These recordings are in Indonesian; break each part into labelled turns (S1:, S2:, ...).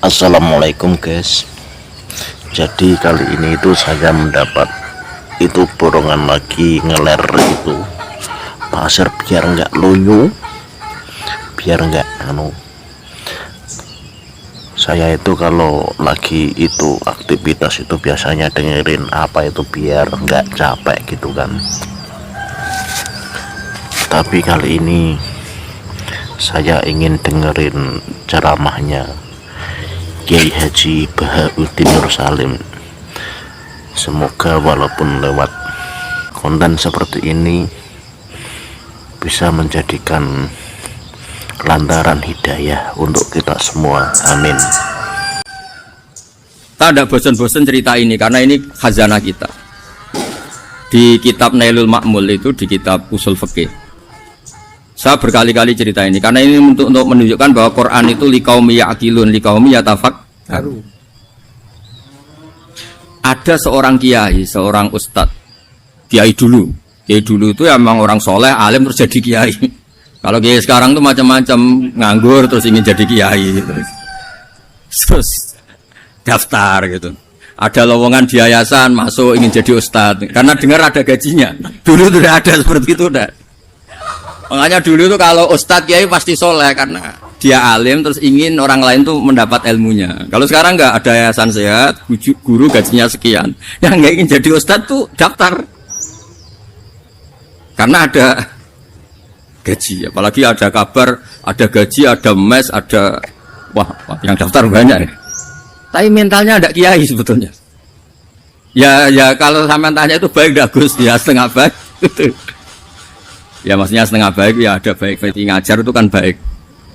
S1: Assalamualaikum guys. Jadi kali ini itu saya mendapat itu borongan lagi ngeler itu pasir biar nggak loyo, biar nggak saya itu kalau lagi itu aktivitas itu biasanya dengerin apa itu biar nggak capek gitu kan. Tapi kali ini saya ingin dengerin ceramahnya Kiai Haji Bahauddin Nur Salim. Semoga walaupun lewat konten seperti ini bisa menjadikan lantaran hidayah untuk kita semua. Amin.
S2: Kita tidak bosan-bosan cerita ini karena ini khazanah kita. Di kitab Nailul Ma'mul itu, di kitab Usul Fiqih, saya berkali-kali cerita ini karena ini untuk menunjukkan bahwa Quran itu liqaumi ya'qilun, liqaumi yatafakkarun. Ada seorang kiai, seorang ustadz, kiai dulu itu emang orang soleh, alim terus jadi kiai. Kalau kiai sekarang tuh macam-macam, nganggur terus ingin jadi kiai gitu. Terus daftar gitu. Ada lowongan di yayasan, masuk ingin jadi ustadz karena dengar ada gajinya. Dulu sudah ada seperti itu udah. Makanya dulu tuh kalau ustadz kiai pasti soleh karena dia alim terus ingin orang lain tuh mendapat ilmunya. Kalau sekarang nggak ada yayasan sehat, guru gajinya sekian, yang nggak ingin jadi ustadz tuh daftar karena ada gaji. Apalagi ada kabar, ada gaji, ada mes, ada wah yang daftar banyak ya. Tapi mentalnya ada kiai sebetulnya. Ya kalau sampean tanya itu baik dah Gus, ya setengah baik. Ya maksudnya setengah baik, ya ada baik ngajar itu kan baik.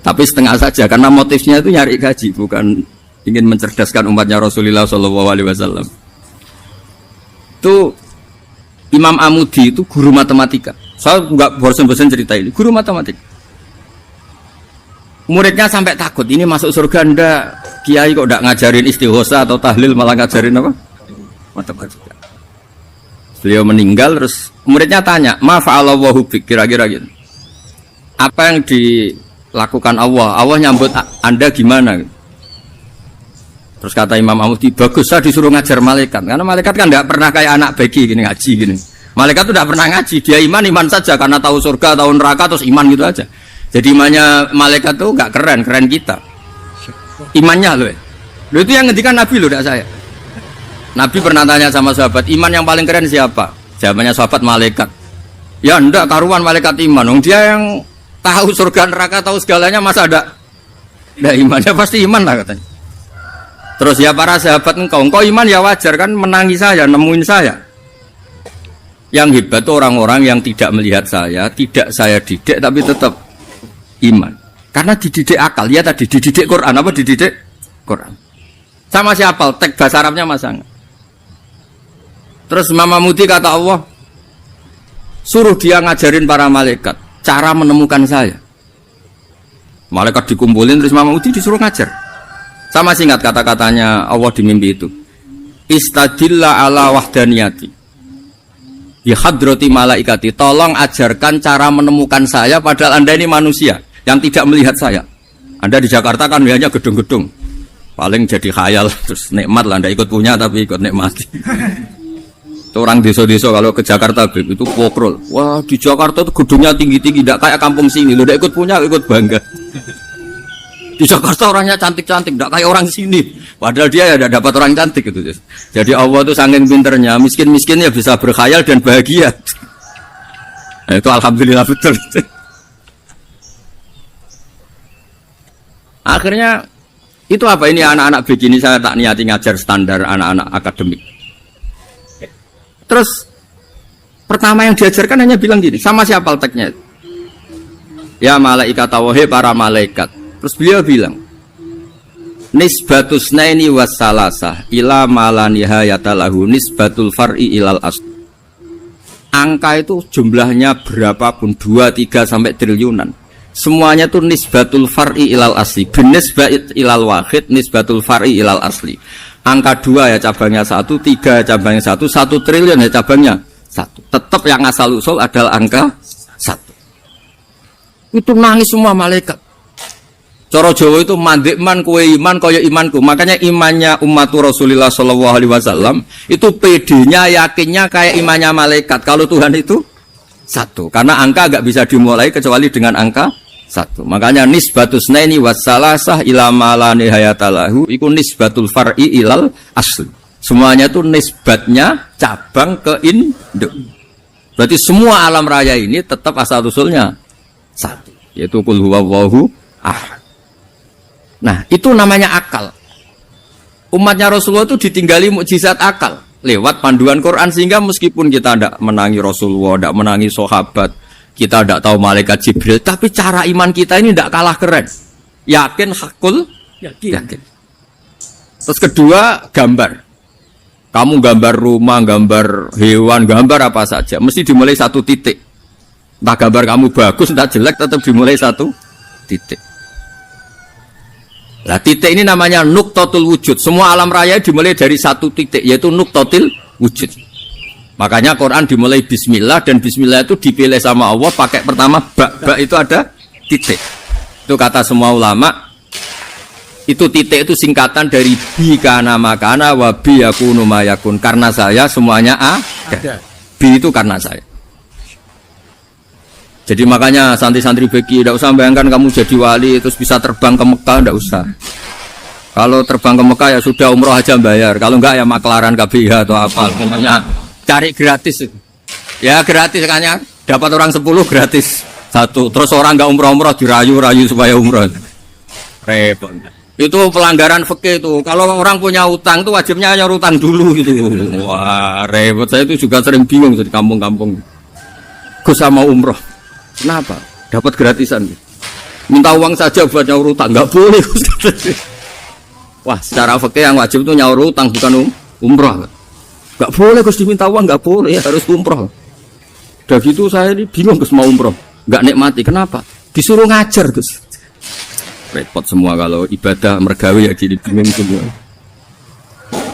S2: Tapi setengah saja karena motifnya itu nyari gaji, bukan ingin mencerdaskan umatnya Rasulullah SAW. Itu Imam Amudi itu guru matematika. Saya nggak bosan-bosan cerita ini. Guru matematika. Muridnya sampai takut, ini masuk surga ndak? Kiai kok ndak ngajarin istighosa atau tahlil, malah ngajarin apa? Matematika. Beliau meninggal terus muridnya tanya, "Ma fa'alallahu bik?" Kira-kira gitu. Apa yang dilakukan Allah? Allah nyambut Anda gimana? Terus kata Imam Amudi, "Bagus, saya disuruh ngajar malaikat." Karena malaikat kan enggak pernah kayak anak beki gini ngaji gini. Malaikat itu enggak pernah ngaji, dia iman saja karena tahu surga, tahu neraka terus iman gitu aja. Jadi imannya malaikat tuh enggak keren kita. Imannya loh. Loh itu yang ngendikan Nabi loh, enggak saya. Nabi pernah tanya sama sahabat, iman yang paling keren siapa? Jawabannya sahabat malaikat. Ya enggak, karuan malaikat iman. Dia yang tahu surga neraka, tahu segalanya, masa ada imannya? Pasti iman lah katanya. Terus ya para sahabat, engkau iman ya wajar kan, menangi saya, nemuin saya. Yang hebat itu orang-orang yang tidak melihat saya, tidak saya didik tapi tetap iman. Karena dididik akal, ya tadi dididik Quran, apa dididik Quran. Sama siapa? Teks bahasa Arabnya masang. Terus Imam Amudi kata Allah, suruh dia ngajarin para malaikat cara menemukan saya. Malaikat dikumpulin terus Imam Amudi disuruh ngajar. Sama singkat kata-katanya Allah di mimpi itu. Istadilla ala wahdaniyati bi hadrati malaikati. Tolong ajarkan cara menemukan saya padahal Anda ini manusia yang tidak melihat saya. Anda di Jakarta kan hanya gedung-gedung. Paling jadi khayal terus nikmat lah, Anda ikut punya tapi ikut nikmati. Orang desa-desa kalau ke Jakarta itu pokrol. Wah di Jakarta itu gedungnya tinggi-tinggi, tidak kayak kampung sini. Lo udah ikut punya, ikut bangga. Di Jakarta orangnya cantik-cantik, tidak kayak orang sini. Padahal dia ya dapat orang cantik gitu. Jadi Allah itu saking pinternya, miskin-miskinnya bisa berkhayal dan bahagia. Nah, itu alhamdulillah betul. Akhirnya itu apa ini anak-anak begini saya tak niati ngajar standar anak-anak akademik. Terus pertama yang diajarkan hanya bilang gini, sama siapa teknya? Ya malaikat wahe para malaikat. Terus beliau bilang, nisbatus naini wassalasah ila malanihayata lahu nisbatul far'i ilal asli. Angka itu jumlahnya berapapun 2, 3 sampai triliunan. Semuanya itu nisbatul far'i ilal asli. Binisbat ilal wahid nisbatul far'i ilal asli. Angka 2 ya cabangnya 1, 3 cabangnya 1, 1 triliun ya cabangnya 1. Tetap yang asal usul adalah angka 1. Itu nangis semua malaikat. Cara Jawa itu mandek man kowe iman kaya imanku. Makanya imannya umat Rasulullah sallallahu alaihi wasallam itu PD-nya yakinnya kayak imannya malaikat. Kalau Tuhan itu satu. Karena angka enggak bisa dimulai kecuali dengan angka satu. Makanya nisbatus naini wassalasah ila ma la nihayatalahu iku nisbatul far'i ilal asli. Semuanya itu nisbatnya cabang ke induk. Berarti semua alam raya ini tetap asal usulnya satu, yaitu qul huwallahu ahad. Nah, itu namanya akal. Umatnya Rasulullah itu ditinggali mukjizat akal lewat panduan Quran, sehingga meskipun kita tidak menangi Rasulullah, tidak menangi sahabat, kita tidak tahu malaikat Jibril, tapi cara iman kita ini tidak kalah keren. Yakin, hakul, yakin. Terus kedua, gambar. Kamu gambar rumah, gambar hewan, gambar apa saja, mesti dimulai satu titik. Entah gambar kamu bagus, entah jelek, tetap dimulai satu titik. Nah, titik ini namanya nuqtatul wujud. Semua alam raya dimulai dari satu titik, yaitu nuqtatil wujud. Makanya Quran dimulai bismillah, dan bismillah itu dipilih sama Allah pakai pertama ba itu ada titik. Itu kata semua ulama. Itu titik itu singkatan dari bi kana makana wa bi yakunu mayakun. Karena saya semuanya ada. Bi itu karena saya. Jadi makanya santri-santri beki tidak usah bayangkan kamu jadi wali terus bisa terbang ke Mekah, tidak usah. Kalau terbang ke Mekah ya sudah umroh aja bayar. Kalau enggak ya maklaran KBH atau apa. Pokoknya cari gratis. Ya gratis kan ya. Dapat orang 10 gratis satu. Terus orang enggak umroh-umroh dirayu-rayu supaya umroh. Repot. Itu pelanggaran fikih itu. Kalau orang punya utang itu wajibnya nyaur utang dulu gitu. Wah repot. Saya itu juga sering bingung di kampung-kampung. Gus sama umroh. Kenapa? Dapat gratisan. Minta uang saja buat nyaur utang, nggak boleh. Wah, secara fikih yang wajib itu nyaur utang bukan umroh. Nggak boleh Gus diminta uang, nggak boleh, harus umroh. Udah gitu saya ini bingung Gus mau umroh, nggak nikmati. Kenapa? Disuruh ngajar Gus. Repot semua kalau ibadah mergawe ya jadi bingung semua.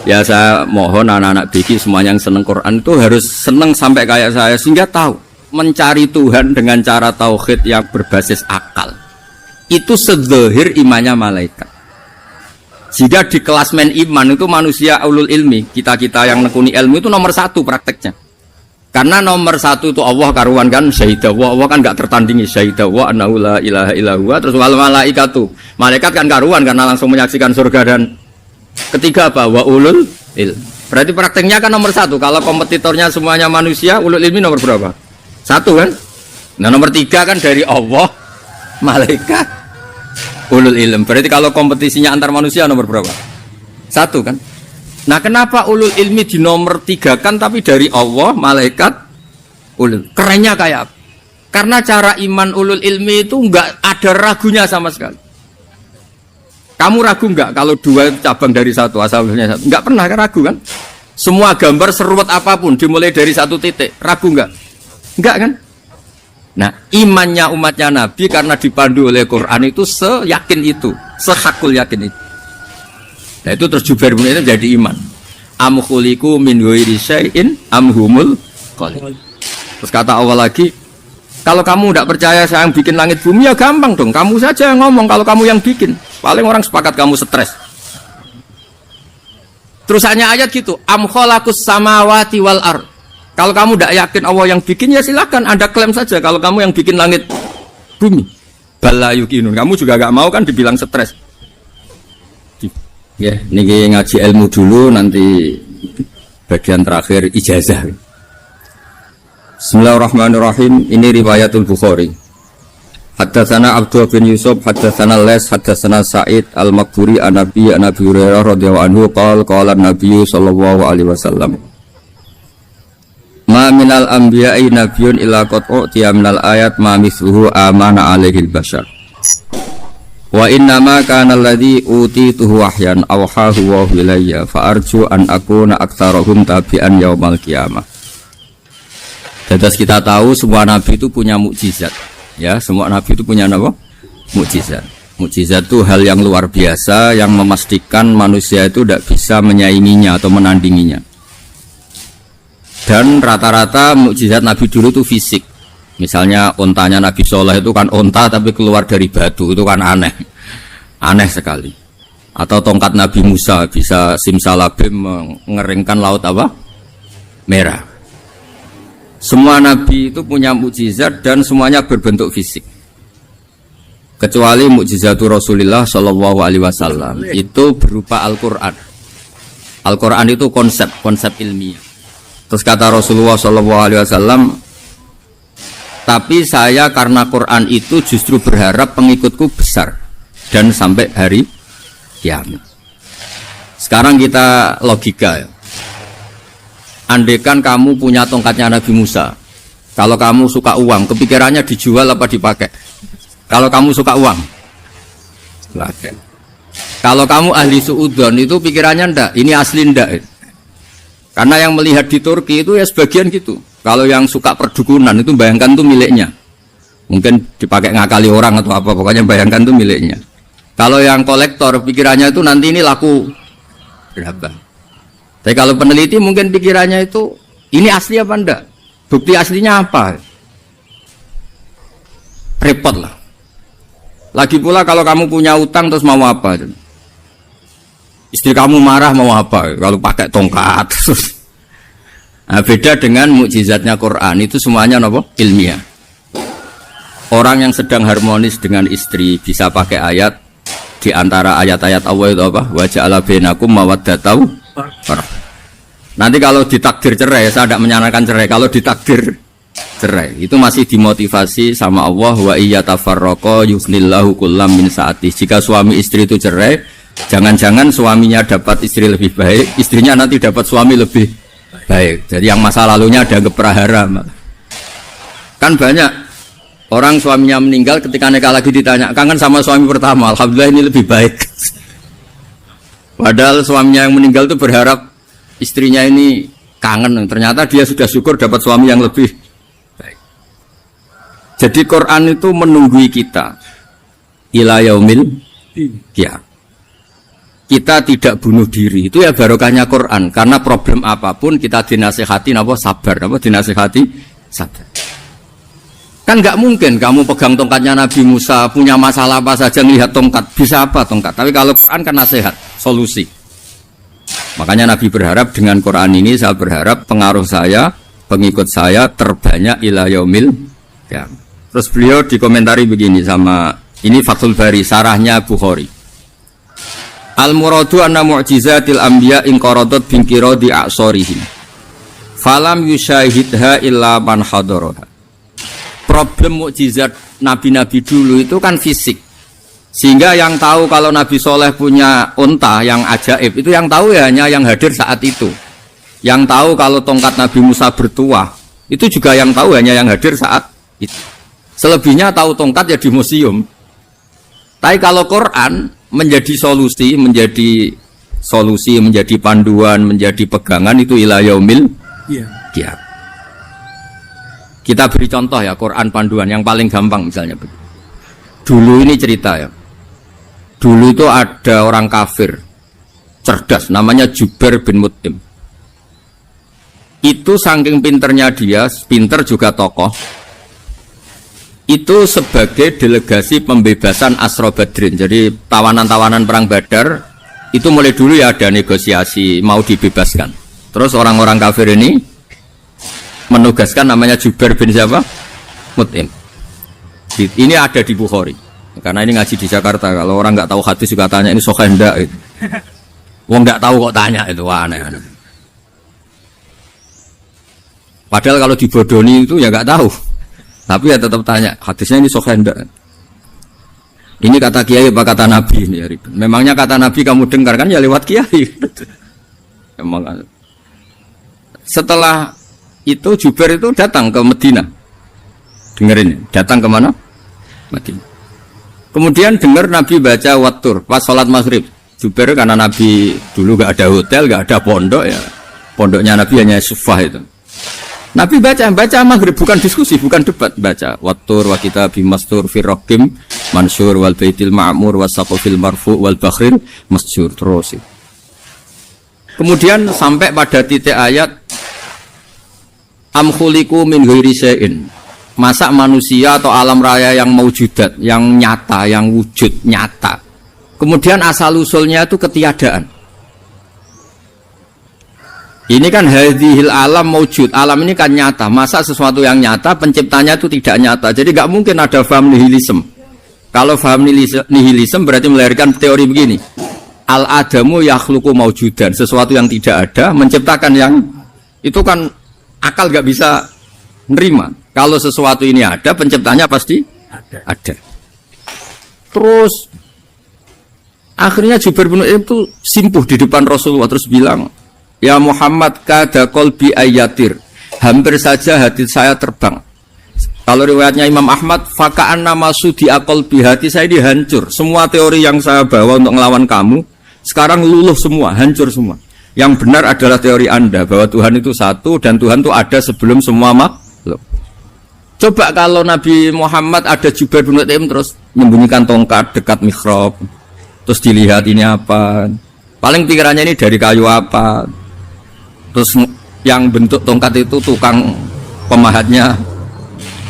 S2: Ya saya mohon anak-anak biki semuanya yang seneng Quran itu harus seneng sampai kayak saya sehingga tahu. Mencari Tuhan dengan cara tauhid yang berbasis akal itu sedzahir imannya malaikat. Jika di kelasmen iman itu manusia ulul ilmi, kita-kita yang nekuni ilmu itu nomor satu prakteknya. Karena nomor satu itu Allah karuan kan syahidah wa, Allah kan gak tertandingi syahidah wa annahu la ilaha illallah. Terus wal malaikatu, malaikat kan karuan karena langsung menyaksikan surga. Dan ketiga apa? Wa ulul ilmi. Berarti prakteknya kan nomor satu. Kalau kompetitornya semuanya manusia, ulul ilmi nomor berapa? Satu kan? Nah nomor 3 kan dari Allah, malaikat, ulul ilm. Berarti kalau kompetisinya antar manusia nomor berapa? 1 kan? Nah kenapa ulul ilmi di nomor 3 kan tapi dari Allah, malaikat, ulul? Kerennya kayak apa? Karena cara iman ulul ilmi itu enggak ada ragunya sama sekali. Kamu ragu enggak kalau 2 cabang dari 1, asalnya 1? Enggak pernah ragu kan? Semua gambar seruat apapun dimulai dari 1 titik, ragu enggak? Enggak kan? Nah, imannya umatnya Nabi karena dipandu oleh Quran itu seyakin itu, sehakul yakin itu. Nah, itu terus Jubair bin Mut'im jadi iman. Am khuliqu min ghairi syai'in am humul khaliq. Terus kata Allah lagi, kalau kamu tidak percaya saya yang bikin langit bumi ya gampang dong, kamu saja yang ngomong kalau kamu yang bikin. Paling orang sepakat kamu stres. Terus hanya ayat gitu, am khalaqus samawati wal ardh. Kalau kamu tidak yakin Allah yang bikin ya silakan Anda klaim saja kalau kamu yang bikin langit bumi. Bala yukinun. Kamu juga gak mau kan dibilang stres. Ya, ini ngaji ilmu dulu nanti bagian terakhir ijazah. Bismillahirrahmanirrahim. Ini riwayatul Bukhari. Haddatsana Abdullah bin Yusuf, haddatsana Les, haddatsana Sa'id Al-Maqburi an Nabi Hurairah radhiyallahu anhu qala an-nabiy sallallahu alaihi wasallam. Ma minal anbiya'i nabiyyun illa qad utiya minal ayat ma mithluhu amana alaihi al-bashar. Wa inna ma kana alladhi utituhu wahyan awhahu wa ilayya fa arju an akuna aktsarahum tabi'an yaumal qiyamah. Terus kita tahu semua nabi itu punya mukjizat. Ya, semua nabi itu punya apa? Mukjizat. Mukjizat itu hal yang luar biasa yang memastikan manusia itu tidak bisa menyainginya atau menandinginya. Dan rata-rata mukjizat Nabi dulu itu fisik. Misalnya ontanya Nabi Soleh itu kan onta tapi keluar dari batu, itu kan aneh. Aneh sekali. Atau tongkat Nabi Musa bisa simsalabim mengeringkan laut apa? Merah. Semua nabi itu punya mukjizat dan semuanya berbentuk fisik. Kecuali mukjizatul Rasulullah Shallallahu Alaihi Wasallam itu berupa Al-Quran. Al-Quran itu konsep ilmiah. Terus kata Rasulullah Shallallahu Alaihi Wasallam, tapi saya karena Quran itu justru berharap pengikutku besar dan sampai hari kiamat. Sekarang kita logika ya. Andaikan kamu punya tongkatnya Nabi Musa, kalau kamu suka uang, kepikirannya dijual apa dipakai? Kalau kamu suka uang, pakai. Kalau kamu ahli suudon itu pikirannya ndak, ini asli ndak. Karena yang melihat di Turki itu ya sebagian gitu. Kalau yang suka perdukunan itu bayangkan tuh miliknya. Mungkin dipakai ngakali orang atau apa, pokoknya bayangkan tuh miliknya. Kalau yang kolektor pikirannya itu nanti ini laku berapa. Tapi kalau peneliti mungkin pikirannya itu ini asli apa enggak? Bukti aslinya apa? Repot lah. Lagi pula kalau kamu punya utang terus mau apa? Istri kamu marah mau apa? Kalau pakai tongkat. Nah, beda dengan mukjizatnya Quran itu semuanya apa? Ilmiah. Orang yang sedang harmonis dengan istri bisa pakai ayat di antara ayat-ayat Allah itu apa? Wa ja'ala bainakum mawaddatan. Nanti kalau ditakdir cerai, saya tidak menyarankan cerai. Kalau ditakdir cerai, itu masih dimotivasi sama Allah. Wa iyyatafarraqa yughnillahu kullam min sa'ati. Jika suami istri itu cerai, jangan-jangan suaminya dapat istri lebih baik, istrinya nanti dapat suami lebih baik. Jadi yang masa lalunya ada prahara. Kan banyak orang suaminya meninggal ketika nikah lagi ditanya, kangen sama suami pertama, alhamdulillah ini lebih baik. Padahal suaminya yang meninggal itu berharap istrinya ini kangen, ternyata dia sudah syukur dapat suami yang lebih baik. Jadi Quran itu menunggui kita ila yaumil qiyamah. Kita tidak bunuh diri, itu ya barokahnya Quran. Karena problem apapun kita dinasihati apa sabar, apa dinasihati sabar. Kan nggak mungkin kamu pegang tongkatnya Nabi Musa, punya masalah apa saja melihat tongkat, bisa apa tongkat. Tapi kalau Quran kan nasihat, solusi. Makanya Nabi berharap dengan Quran ini, saya berharap pengaruh saya, pengikut saya terbanyak ila yaumil qiyamah. Terus beliau dikomentari begini sama, ini Fathul Bari, sarahnya Bukhari. Al-muradu anna mu'jizatil anbiya inqaradat binqiradi a'sarihim. Falam yusyahidha illa man hadaraha. Problem mukjizat nabi-nabi dulu itu kan fisik. Sehingga yang tahu kalau Nabi Soleh punya unta yang ajaib, itu yang tahu ya hanya yang hadir saat itu. Yang tahu kalau tongkat Nabi Musa bertuah, itu juga yang tahu hanya yang hadir saat itu. Selebihnya tahu tongkat ya di museum. Tapi kalau Quran menjadi solusi, menjadi panduan, menjadi pegangan, itu ila yaumil qiyamah. Kita beri contoh ya, Quran panduan yang paling gampang misalnya. Dulu ini cerita ya. Dulu itu ada orang kafir cerdas namanya Jubair bin Mut'im. Itu saking pinternya dia, pinter juga tokoh. Itu sebagai delegasi pembebasan Asra Badrin. Jadi tawanan-tawanan perang Badar itu mulai dulu ya ada negosiasi mau dibebaskan. Terus orang-orang kafir ini menugaskan namanya Jubair bin siapa? Mut'im. Ini ada di Bukhari. Karena ini ngaji di Jakarta. Kalau orang nggak tahu hadis juga tanya ini sahih enggak itu. Wong nggak tahu kok tanya itu aneh. Padahal kalau dibodoni itu ya nggak tahu. Tapi ya tetap tanya hadisnya ini sahih enggak. Ini kata kiai apa kata nabi ini ya. Memangnya kata nabi kamu dengar kan ya lewat kiai. Emang. Setelah itu Jubair itu datang ke Medina. Dengerin, datang ke mana? Medina. Kemudian dengar Nabi baca Wattur pas sholat maghrib. Jubair karena Nabi dulu gak ada hotel, gak ada pondok ya. Pondoknya Nabi hanya sufah itu. Nabi baca maghrib, bukan diskusi, bukan debat, baca Wattur wa kitabim mastur firrokim mansur wal baitil ma'mur wasaqofil marfu wal bakhril masjur terus. Kemudian sampai pada titik ayat am khuliqu min ghairi syai'in. Masa manusia atau alam raya yang maujudat, yang nyata, yang wujud nyata Kemudian asal-usulnya itu ketiadaan. Ini kan hadhil alam maujud. Alam ini kan nyata. Masa sesuatu yang nyata, penciptanya itu tidak nyata. Jadi nggak mungkin ada faham nihilisme. Kalau faham nihilisme berarti melahirkan teori begini. Al-adamu yakhluqu maujudan. Sesuatu yang tidak ada, menciptakan yang... Itu kan akal nggak bisa nerima. Kalau sesuatu ini ada, penciptanya pasti ada. Terus, akhirnya Jubair bin Mut'im itu simpuh di depan Rasulullah. Terus bilang, ya Muhammad kada qalbi ayatir, hampir saja hati saya terbang. Kalau riwayatnya Imam Ahmad, faka'an nama sudi qalbi, hati saya dihancur. Semua teori yang saya bawa untuk ngelawan kamu sekarang luluh semua, hancur semua. Yang benar adalah teori Anda bahwa Tuhan itu satu dan Tuhan itu ada sebelum semua makhluk. Coba kalau Nabi Muhammad ada Jubair bin Mut'im terus menyembunyikan tongkat dekat mihrab, terus dilihat ini apa, paling pikirannya ini dari kayu apa. Terus yang bentuk tongkat itu tukang pemahatnya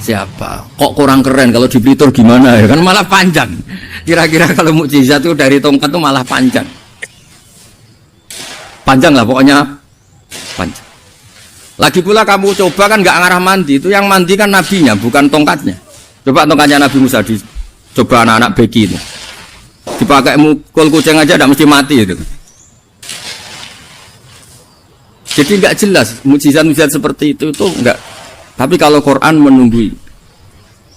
S2: siapa? Kok kurang keren, kalau di Blitar gimana ya? Kan malah panjang. Kira-kira kalau mukjizat itu dari tongkat itu malah panjang. Panjang lah pokoknya, panjang. Lagi pula kamu coba kan nggak ngarah mandi, itu yang mandi kan nabinya, bukan tongkatnya. Coba tongkatnya Nabi Musa coba anak-anak beki itu. Dipakai mukul kucing aja tidak mesti mati itu. Jadi nggak jelas mukjizat-mukjizat seperti itu enggak. Tapi kalau Quran menunggui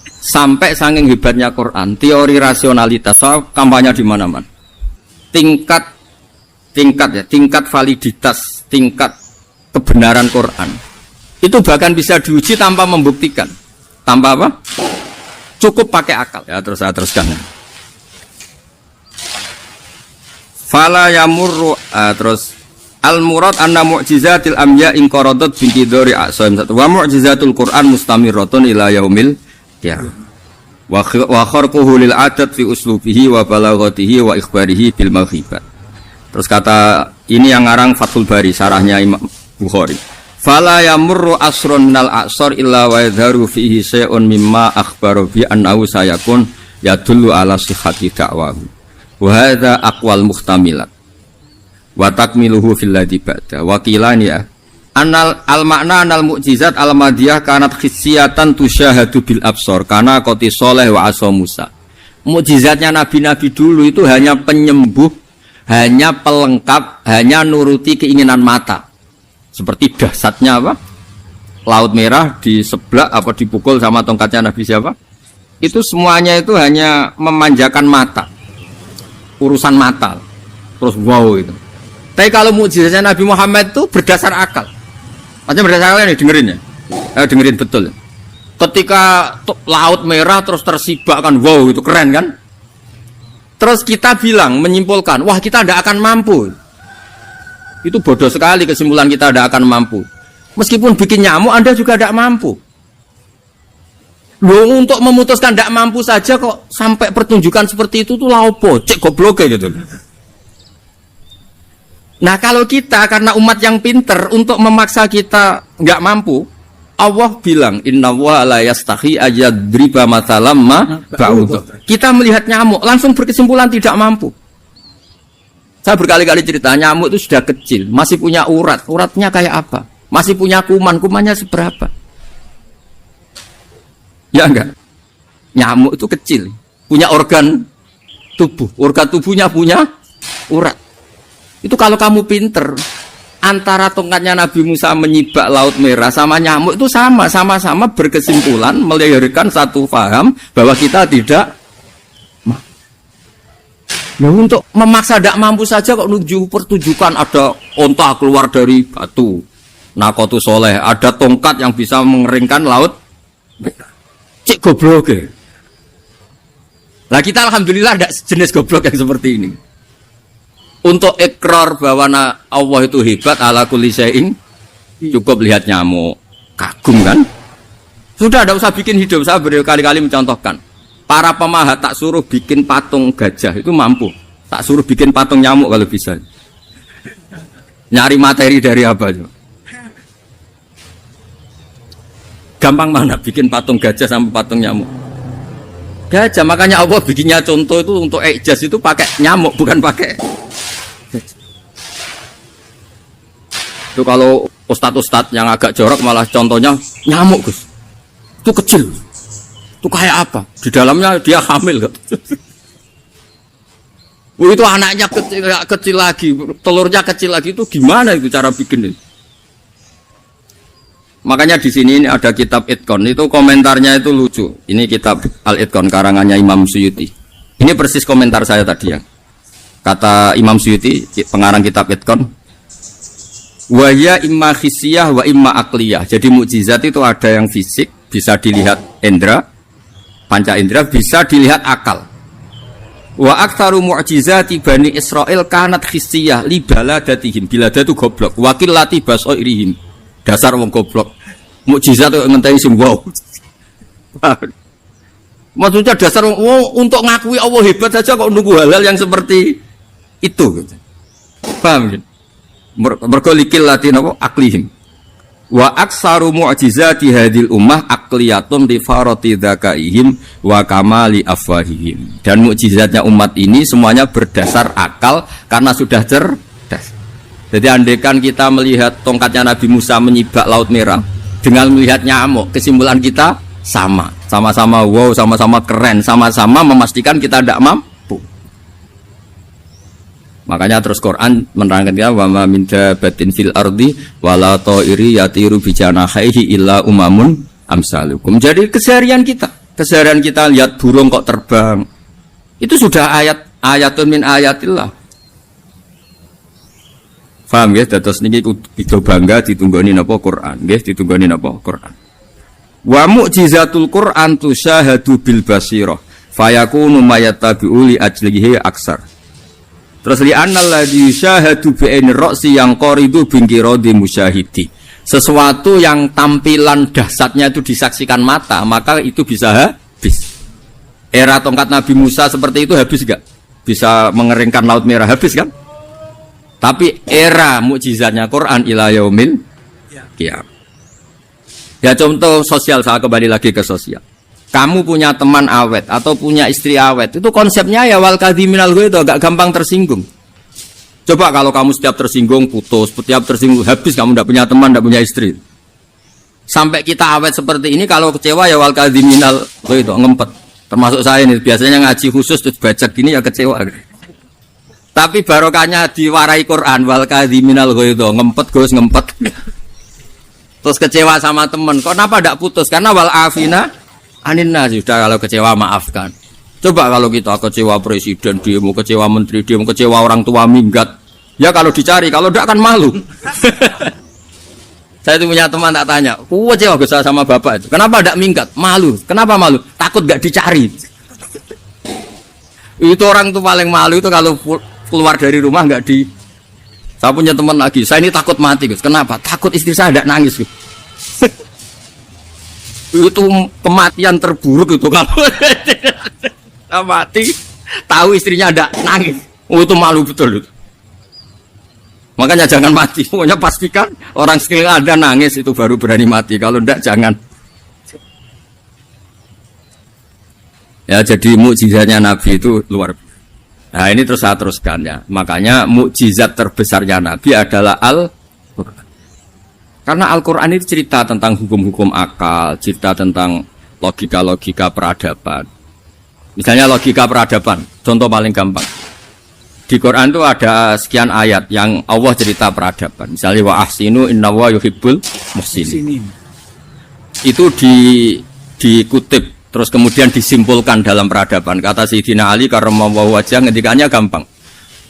S2: sampai saking hebatnya Quran, teori rasionalitas kampanye di mana-mana. Tingkat validitas, tingkat kebenaran Quran itu bahkan bisa diuji tanpa membuktikan. Tanpa apa? Cukup pakai akal. Ya terus saya teruskan. Fala yamurru terus al-murad anna mu'jizatil amya in qaradat bin qidari a'saim wa mu'jizatul Qur'an mustamirratun ila yaumil qiyamah wa kharquhu lil adat fi uslubihi wa balaghatihi wa ikhbarihi bil maghibat. Terus kata ini yang ngarang Fathul Bari syarahnya Imam Bukhari. Fala yamurru asrun minal a'sar illa wa yadharu fihi syai'un mimma akhbaru bi annahu sayakun yadullu ala sihhati da'wahu. Wa hadza aqwal muhtamilat. Wa takmiluhu fil ladzi ba'da wa qilani ya anal al makna anal mukjizat al madiyah kanat khissiyatan tusyahadu bil absar kana qoti soleh wa asa Musa. Mukjizatnya nabi-nabi dulu itu hanya penyembuh, hanya pelengkap, hanya nuruti keinginan mata. Seperti dahsyatnya apa? Laut Merah diseblak apa dipukul sama tongkatnya Nabi siapa? Itu semuanya itu hanya memanjakan mata. Urusan mata. Terus wow itu. Tapi kalau mukjizatnya Nabi Muhammad itu berdasar akal. Maksudnya berdasar akal nih dengerin ya. Dengerin betul. Ketika Laut Merah terus tersibak kan, wow itu keren kan. Terus kita bilang, menyimpulkan, wah kita tidak akan mampu. Itu bodoh sekali kesimpulan kita tidak akan mampu. Meskipun bikin nyamuk Anda juga tidak mampu. Loh untuk memutuskan tidak mampu saja kok sampai pertunjukan seperti itu tuh laupo, cek goblok gitu. Nah kalau kita karena umat yang pinter untuk memaksa kita nggak mampu, Allah bilang Inna wa la yastahi ayadriba mathalam ma ba'udhu. Kita melihat nyamuk langsung berkesimpulan tidak mampu. Saya berkali-kali cerita nyamuk itu sudah kecil, masih punya urat, uratnya kayak apa? Masih punya kuman, kumannya seberapa? Ya enggak? Nyamuk itu kecil, punya organ tubuh, organ tubuhnya punya urat. Itu kalau kamu pinter, antara tongkatnya Nabi Musa menyibak Laut Merah sama nyamuk itu sama-sama berkesimpulan melahirkan satu paham bahwa kita tidak. Nah untuk memaksa tidak mampu saja kok menuju pertunjukan ada onta keluar dari batu, nakotu soleh, ada tongkat yang bisa mengeringkan laut. Cek goblok ya. Nah kita alhamdulillah ada jenis goblok yang seperti ini. Untuk ikrar bahwa Allah itu hebat ala kulli syai'in, cukup lihat nyamuk, kagum kan? Sudah tidak usah bikin hidup. Saya berkali-kali mencontohkan. Para pemahat tak suruh bikin patung gajah itu mampu. Tak suruh bikin patung nyamuk kalau bisa. Nyari materi dari apa itu? Gampang mana bikin patung gajah sama patung nyamuk? gajah. Makanya Allah bikinnya contoh itu untuk ijaz itu pakai nyamuk, bukan pakai gajah. Itu kalau ustadz-ustadz yang agak jorok malah contohnya nyamuk, Gus. Itu kecil. Itu kayak apa? Di dalamnya dia hamil. Itu anaknya kecil lagi, telurnya kecil lagi, itu gimana itu cara bikin itu? Makanya di sini ini ada kitab Itqan, itu komentarnya itu lucu. Ini kitab Al-Itqan karangannya Imam Suyuti. Ini persis komentar saya tadi ya. Kata Imam Suyuti, pengarang kitab Itqan, wa ya imma khisiyah wa imma akliyah. Jadi mukjizat itu ada yang fisik, bisa dilihat indra, panca indra, bisa dilihat akal. Wa aktsaru mu'jizati Bani Israil kanat khissiyah li baladatihim. Bilada itu goblok, wakil lati basoirihim. Dasar wong goblok. Mukjizat itu ngenteni sing wow. Maksudnya dasar wong untuk ngakui Allah hebat saja kok nunggu hal-hal yang seperti itu gitu. Paham gitu? Mergo likil lati napa aklihim. Wa aksaru mu'jizati hadil ummah akliyatun li farati dzakaihim wa kamali afwahihim. Dan mukjizatnya umat ini semuanya berdasar akal karena sudah cerdas. Jadi andaikan kita melihat tongkatnya Nabi Musa menyibak Laut Merah dengan melihat nyamuk, kesimpulan kita sama. Sama-sama wow, sama-sama keren, sama-sama memastikan kita tidak mampu. Makanya terus Quran menerangkan ya wa ma min dabatin fil ardi wala ta'iri yatiru bi janahihi illa umamun amsalukum. Jadi keseharian kita lihat burung kok terbang. Itu sudah ayatun min ayatillah. Paham ya? Terus niki itu bangga ditunggoni napa Quran, nggih ditunggoni napa Quran. Wa mu'jizatul Quran tusyahadu bil basirah fayakunu mayatabi'u li ajlihi aksar. Terus li annal ladzi yusyahadu bi aini ra'si yang qaridu bingkiradi musyahidi. Sesuatu yang tampilan dahsyatnya itu disaksikan mata, maka itu bisa habis. Era tongkat Nabi Musa seperti itu habis enggak? Bisa mengeringkan Laut Merah, habis kan? Tapi era mukjizatnya Quran ila yaumil qiyamah. Ya contoh sosial, saya kembali lagi ke sosial. Kamu punya teman awet atau punya istri awet, itu konsepnya ya wal kadhiminal ghaidh, agak gampang tersinggung. Coba kalau kamu setiap tersinggung putus, setiap tersinggung habis, kamu tidak punya teman, tidak punya istri. Sampai kita awet seperti ini, kalau kecewa ya wal kadhiminal ghaidh, ngempet. Termasuk saya ini biasanya ngaji khusus terus baca gini ya kecewa. Tapi barokahnya diwarai Quran wal kadhiminal ghaidh, ngempet Gus, ngempet. Terus kecewa sama teman, kenapa tidak putus? Karena wal afina aninna, sudah kalau kecewa maafkan. Coba kalau kita kecewa presiden demo, kecewa menteri demo, kecewa orang tua minggat, ya kalau dicari, kalau tidak akan malu. Saya itu punya teman tak tanya, kecewa Gus sama bapak itu, kenapa tidak minggat? Malu. Kenapa malu? Takut gak dicari. Itu orang tuh paling malu itu kalau keluar dari rumah nggak di. Saya punya teman lagi, saya ini takut mati Gus. Kenapa? Takut istri saya tidak nangis Gus. Itu kematian terburuk itu kalau mati tahu istrinya tidak nangis. Itu malu betul itu. Makanya jangan mati. Pokoknya pastikan orang sekeliling Anda nangis itu baru berani mati. Kalau tidak jangan. Ya jadi mukjizatnya Nabi itu luar biasa. Nah ini terus saya teruskan ya. Makanya mukjizat terbesarnya Nabi adalah Al-Quran. Karena Al-Quran itu cerita tentang hukum-hukum akal, cerita tentang logika-logika peradaban. Misalnya logika peradaban, contoh paling gampang. Di Quran itu ada sekian ayat yang Allah cerita peradaban. Misalnya wa ahsinu innallaha yuhibbul muhsinin. Itu dikutip terus kemudian disimpulkan dalam peradaban. Kata Sayyidina Ali karramallahu wajhah ngendikannya gampang.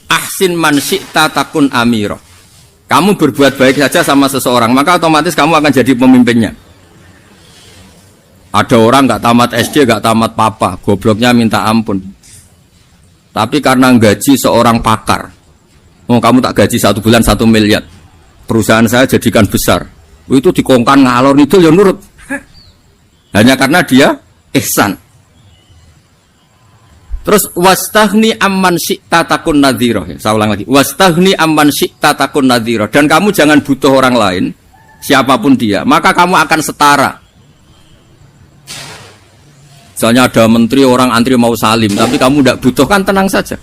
S2: Ahsin man syi'ta takun amirah. Kamu berbuat baik saja sama seseorang, maka otomatis kamu akan jadi pemimpinnya. Ada orang nggak tamat SD, nggak tamat papa, gobloknya minta ampun. Tapi karena gaji seorang pakar, oh kamu tak gaji 1 bulan 1 miliar, perusahaan saya jadikan besar. Itu dikongkan ngalor itu ya nurut. Hanya karena dia ihsan. Terus wastaghni amman syi'ta takun nadhira. Saya ulang lagi. Wastaghni amman syi'ta takun nadhira. Dan kamu jangan butuh orang lain, siapapun dia, maka kamu akan setara. Misalnya ada menteri orang antri mau salim, tapi kamu tidak butuh kan tenang saja.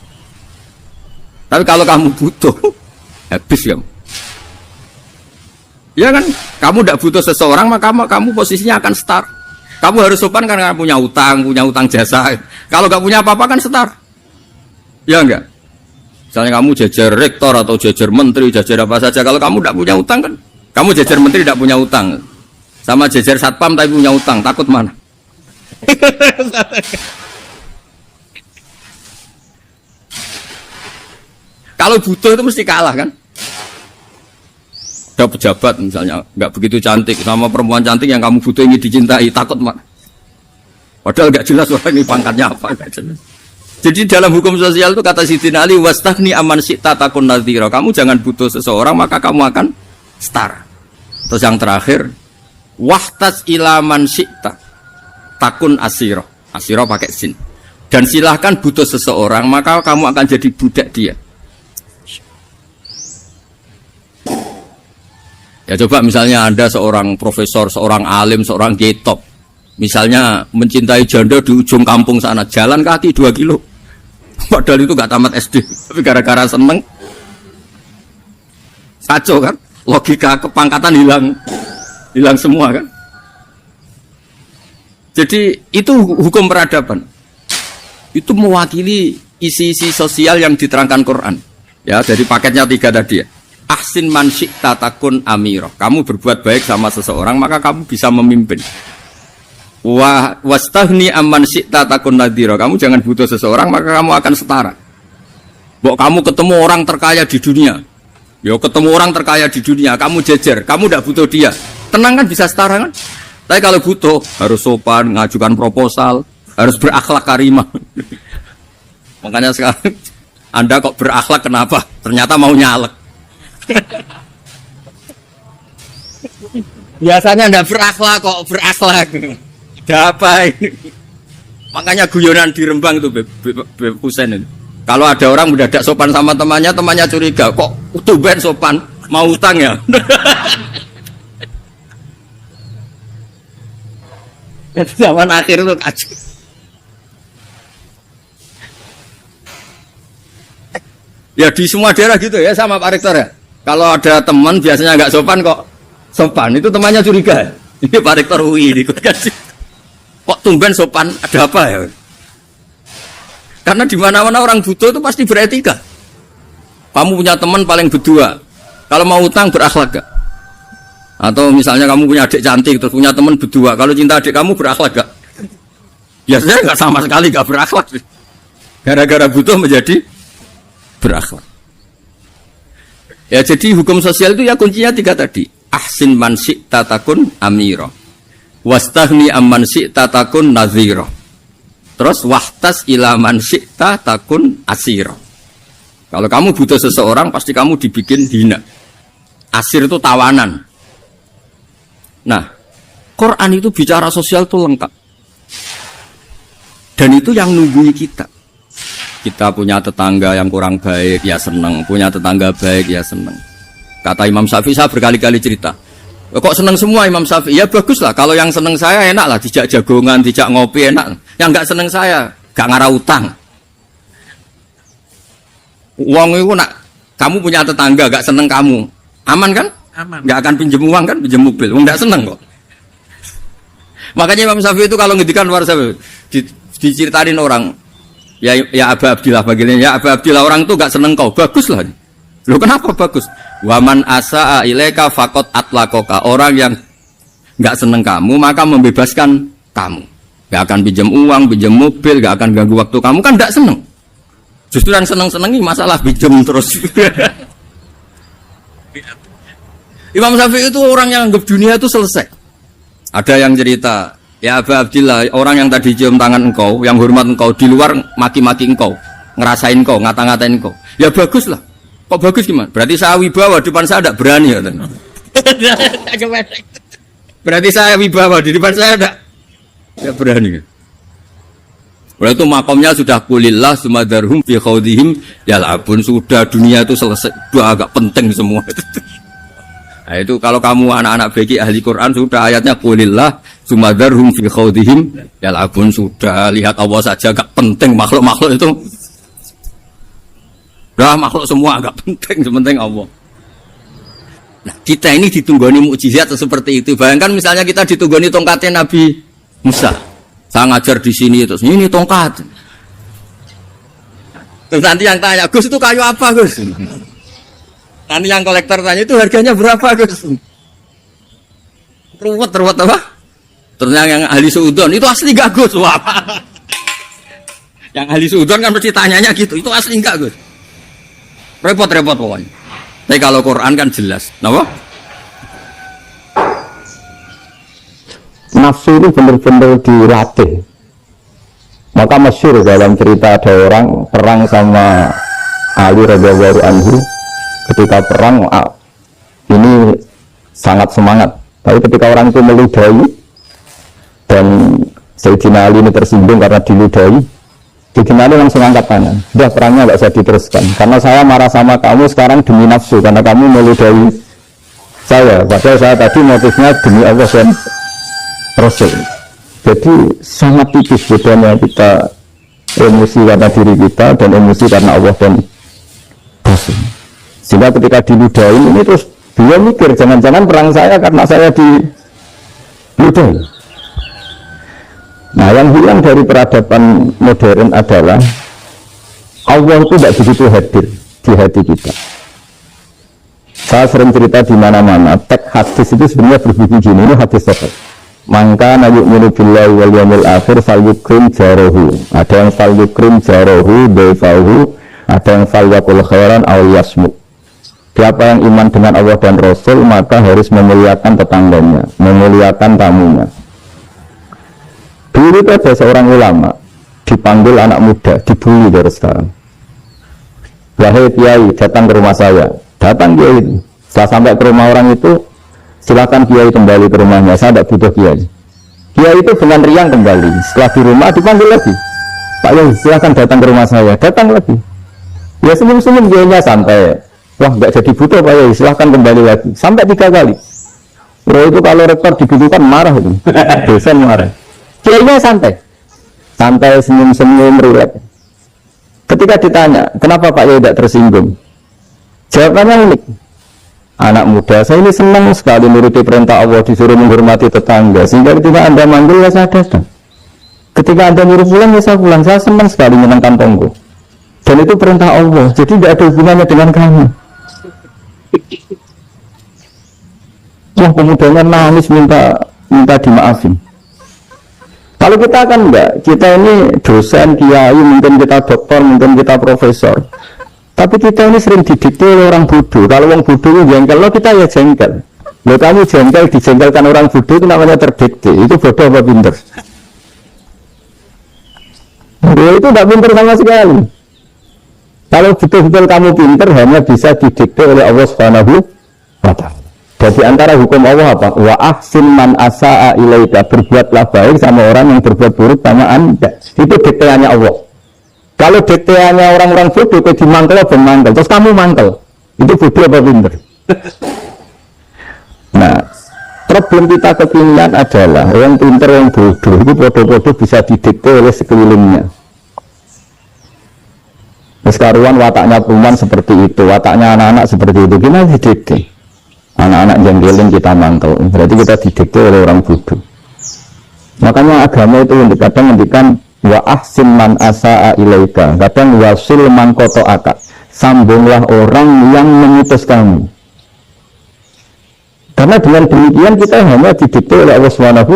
S2: Tapi kalau kamu butuh, habis kamu. Ya kan, kamu tidak butuh seseorang maka kamu posisinya akan start. Kamu harus sopan karena punya utang jasa. Kalau nggak punya apa-apa kan start. Ya enggak. Misalnya kamu jajar rektor atau jajar menteri, jajar apa saja. Kalau kamu tidak punya utang kan, kamu jajar menteri tidak punya utang. Sama jajar satpam tapi punya utang, takut mana? Kalau butuh itu mesti kalah kan? Ada pejabat misalnya nggak begitu cantik sama perempuan cantik yang kamu butuh ingin dicintai, takut mak. Padahal nggak jelas orang ini pangkatnya apa, nggak jelas. Jadi dalam hukum sosial itu kata Sidin Ali, wastahni aman syi'ta takun nadhira. Kamu jangan butuh seseorang maka kamu akan setara. Terus yang terakhir, wahtas ilaman syi'ta takun asiro. Asiro pakai sin. Dan silahkan butuh seseorang maka kamu akan jadi budak dia. Ya coba misalnya Anda seorang profesor, seorang alim, seorang getop. Misalnya mencintai janda di ujung kampung sana, jalan kaki 2 kilo. Padahal itu gak tamat SD, tapi gara-gara seneng. Kacau kan? Logika kepangkatan hilang semua kan? Jadi itu hukum peradaban. Itu mewakili isi-isi sosial yang diterangkan Quran. Ya, dari paketnya 3 tadi ya. Ahsin man syi'ta takun amiro. Kamu berbuat baik sama seseorang maka kamu bisa memimpin. Wastahni amman syi'ta takun nadhira. Kamu jangan butuh seseorang maka kamu akan setara. Mbok kamu ketemu orang terkaya di dunia. Yo ketemu orang terkaya di dunia, kamu jejer, kamu tidak butuh dia. Tenang kan bisa setara kan? Tapi kalau butuh harus sopan, ngajukan proposal, harus berakhlak karimah. Makanya sekarang Anda kok berakhlak kenapa? Ternyata mau nyalek. Biasanya Anda berakhlak kok berakhlak. Ada apa ini? Makanya guyonan di Rembang itu Beb Husain itu. Kalau ada orang mendadak sopan sama temannya curiga, kok tumben sopan, mau utang ya? Zaman akhir itu kacau. Ya di semua daerah gitu ya sama Pak Rektor ya. Kalau ada teman biasanya nggak sopan kok sopan, itu temannya curiga. Ini Pak Rektor UI ini kok tumben sopan, ada apa ya? Karena di mana-mana orang butuh itu pasti beretika. Kamu punya teman paling berdua, kalau mau utang berakhlak gak? Atau misalnya kamu punya adik cantik terus punya teman berdua, kalau cinta adik kamu berakhlak gak? Biasanya nggak sama sekali nggak berakhlak. Gara-gara butuh menjadi berakhlak. Ya jadi hukum sosial itu ya kuncinya 3 tadi. Ahsin man syi'ta takun amira. Wastahni amman syi'ta takun nadhira. Terus wahtas ila man syi'ta takun asira. Kalau kamu butuh seseorang pasti kamu dibikin hina. Asir itu tawanan. Nah, Quran itu bicara sosial itu lengkap. Dan itu yang nunggui kita. Kita punya tetangga yang kurang baik, ya seneng. Punya tetangga baik, ya seneng. Kata Imam Syafi'i, saya berkali-kali cerita. Kok seneng semua Imam Syafi'i? Ya bagus lah. Kalau yang seneng saya enak lah. Dijak jagongan, dijak ngopi enak. Yang nggak seneng saya, gak ngarah utang. Uang itu nak, kamu punya tetangga gak seneng kamu. Aman kan? Aman. Gak akan pinjem uang kan? Pinjem mobil. Uang gak seneng kok. Makanya Imam Syafi'i itu kalau ngedikan luar Syafi'i, diceritain orang. Ya Aba Abdillah bagiannya, ya Aba Abdillah orang itu gak seneng kau, bagus lah. Loh kenapa bagus? Waman asa'a ilaika faqad atlaqaka. Orang yang gak seneng kamu maka membebaskan kamu. Gak akan pinjam uang, pinjam mobil, gak akan ganggu waktu kamu, kan gak seneng. Justru yang seneng-senengi masalah pinjam terus. Imam Syafi'i itu orang yang anggap dunia itu selesai. Ada yang cerita, ya Aba Abdillah, orang yang tadi cium tangan engkau, yang hormat engkau, di luar maki-maki engkau, ngerasain engkau, ngata-ngatain engkau. Ya bagus lah. Kok bagus gimana? Berarti saya wibawa, depan saya tidak berani. Berarti saya wibawa, di depan saya tidak berani. Berarti itu makomnya sudah kulillah, sumadarhum fi khawdihim, yal'abun. Sudah dunia itu selesai, sudah agak penting semua. Nah itu kalau kamu anak-anak bagi ahli Quran sudah ayatnya kulillah Sumadarhum fi khawdihim yal'abun. Sudah lihat Allah saja gak penting makhluk-makhluk itu. Dah makhluk semua gak penting, sepenting Allah. Nah, kita ini ditunggoni mukjizat seperti itu. Bayangkan misalnya kita ditunggoni tongkatnya Nabi Musa. Saya ngajar di sini terus ini tongkat. Terus nanti yang tanya, Gus itu kayu apa Gus? Nanti yang kolektor tanya itu harganya berapa Gus? Ruwet apa? Terus yang ahli suudon itu asli gak Gus? Wah. Yang ahli suudon kan mesti tanyanya gitu, itu asli enggak Gus? Repot-repot pokoknya. Tapi kalau Quran kan jelas, kenapa?
S3: Nafsu itu benar-benar dilatih. Maka masyhur dalam cerita ada orang perang sama Ali radhiyallahu anhu. Ketika perang ini sangat semangat. Tapi ketika orang itu meludahi dan Sayyidina Ali ini tersinggung karena diludahi, Sayyidina Ali langsung angkat tangan. Sudah perangnya nggak usah diteruskan. Karena saya marah sama kamu sekarang demi nafsu karena kamu meludahi saya. Padahal saya tadi motifnya demi Allah dan Rasul. Jadi sangat tipis bedanya kita emosi karena diri kita dan emosi karena Allah dan Rasul. Sehingga ketika diludahi ini terus dia mikir jangan-jangan perang saya karena saya diludahi. Nah, yang hilang dari peradaban modern adalah Allah itu tidak begitu hadir di hati kita. Saya sering cerita di mana-mana, teks hadis itu sebenarnya berbunyi gini, ini hadis sahih. Maka yu'minu billahi wal yawmil akhir falyukrim jarahu. Ada yang falyukrim jarahu daifahu, ada yang falyakul khairan aw yasmuk. Siapa yang iman dengan Allah dan Rasul maka harus memuliakan tetangganya, memuliakan tamunya. Dulu itu ada seorang ulama dipanggil anak muda, dibully dari sekarang. Wahai kiai, datang ke rumah saya. Datang kiai. Setelah sampai ke rumah orang itu, silakan kiai kembali ke rumahnya. Saya tidak butuh kiai. Kiai itu dengan riang kembali. Setelah di rumah dipanggil lagi. Pak Yai, silakan datang ke rumah saya. Datang lagi. Ya senyum-senyum kiainya santai. Wah, nggak jadi butuh Pak Yai. Silakan kembali lagi. Sampai 3 kali. Bro itu kalau rektor dibutuhkan marah itu. Dosen marah. Kiainya santai, santai senyum-senyum rileks. Ketika ditanya, kenapa Pak Yai tidak tersinggung? Jawabannya unik. Anak muda, saya ini senang sekali menuruti perintah Allah, disuruh menghormati tetangga. Sehingga ketika Anda manggil, ya saya datang. Ketika Anda nyuruh pulang, ya saya pulang. Saya senang sekali menyenangkan tonggo. Dan itu perintah Allah, jadi tidak ada hubungannya dengan kamu. Wah, pemudanya nangis minta dimaafin. Kalau kita kan enggak, kita ini dosen, kiai, mungkin kita dokter, mungkin kita profesor. Tapi kita ini sering didikte oleh orang bodoh. Kalau orang bodoh itu jengkel, lo kita ya jengkel. Lo kamu jengkel, dijengkelkan orang bodoh itu namanya terdikte. Itu bodoh apa pinter? Itu tidak pinter sama sekali. Kalau betul-betul kamu pinter, hanya bisa didikte oleh Allah Subhanahu wa Ta'ala. Jadi antara hukum Allah apa? Wa ahsin man asa'a ilaika, berbuatlah baik sama orang yang berbuat buruk sama Anda. Itu dikteannya Allah. Kalau dikteannya orang-orang bodoh, kayak dimangkel apa mangkel, terus kamu mangkel, itu bodoh apa pinter? Nah, problem kita kekinian adalah yang pinter, yang bodoh, itu bodoh-bodoh bisa didikte oleh sekelilingnya. Sekarang wataknya perempuan seperti itu, wataknya anak-anak seperti itu, gimana didikte? Anak-anak jengkelin kita mangkel, berarti kita didikte oleh orang bodoh. Makanya agama itu kadang ngendikan wa ahsin man asa'a ilaika, kadang wasil man qata'aka, sambunglah orang yang memutus kamu. Karena dengan demikian kita hanya didikte oleh Allah Subhanahu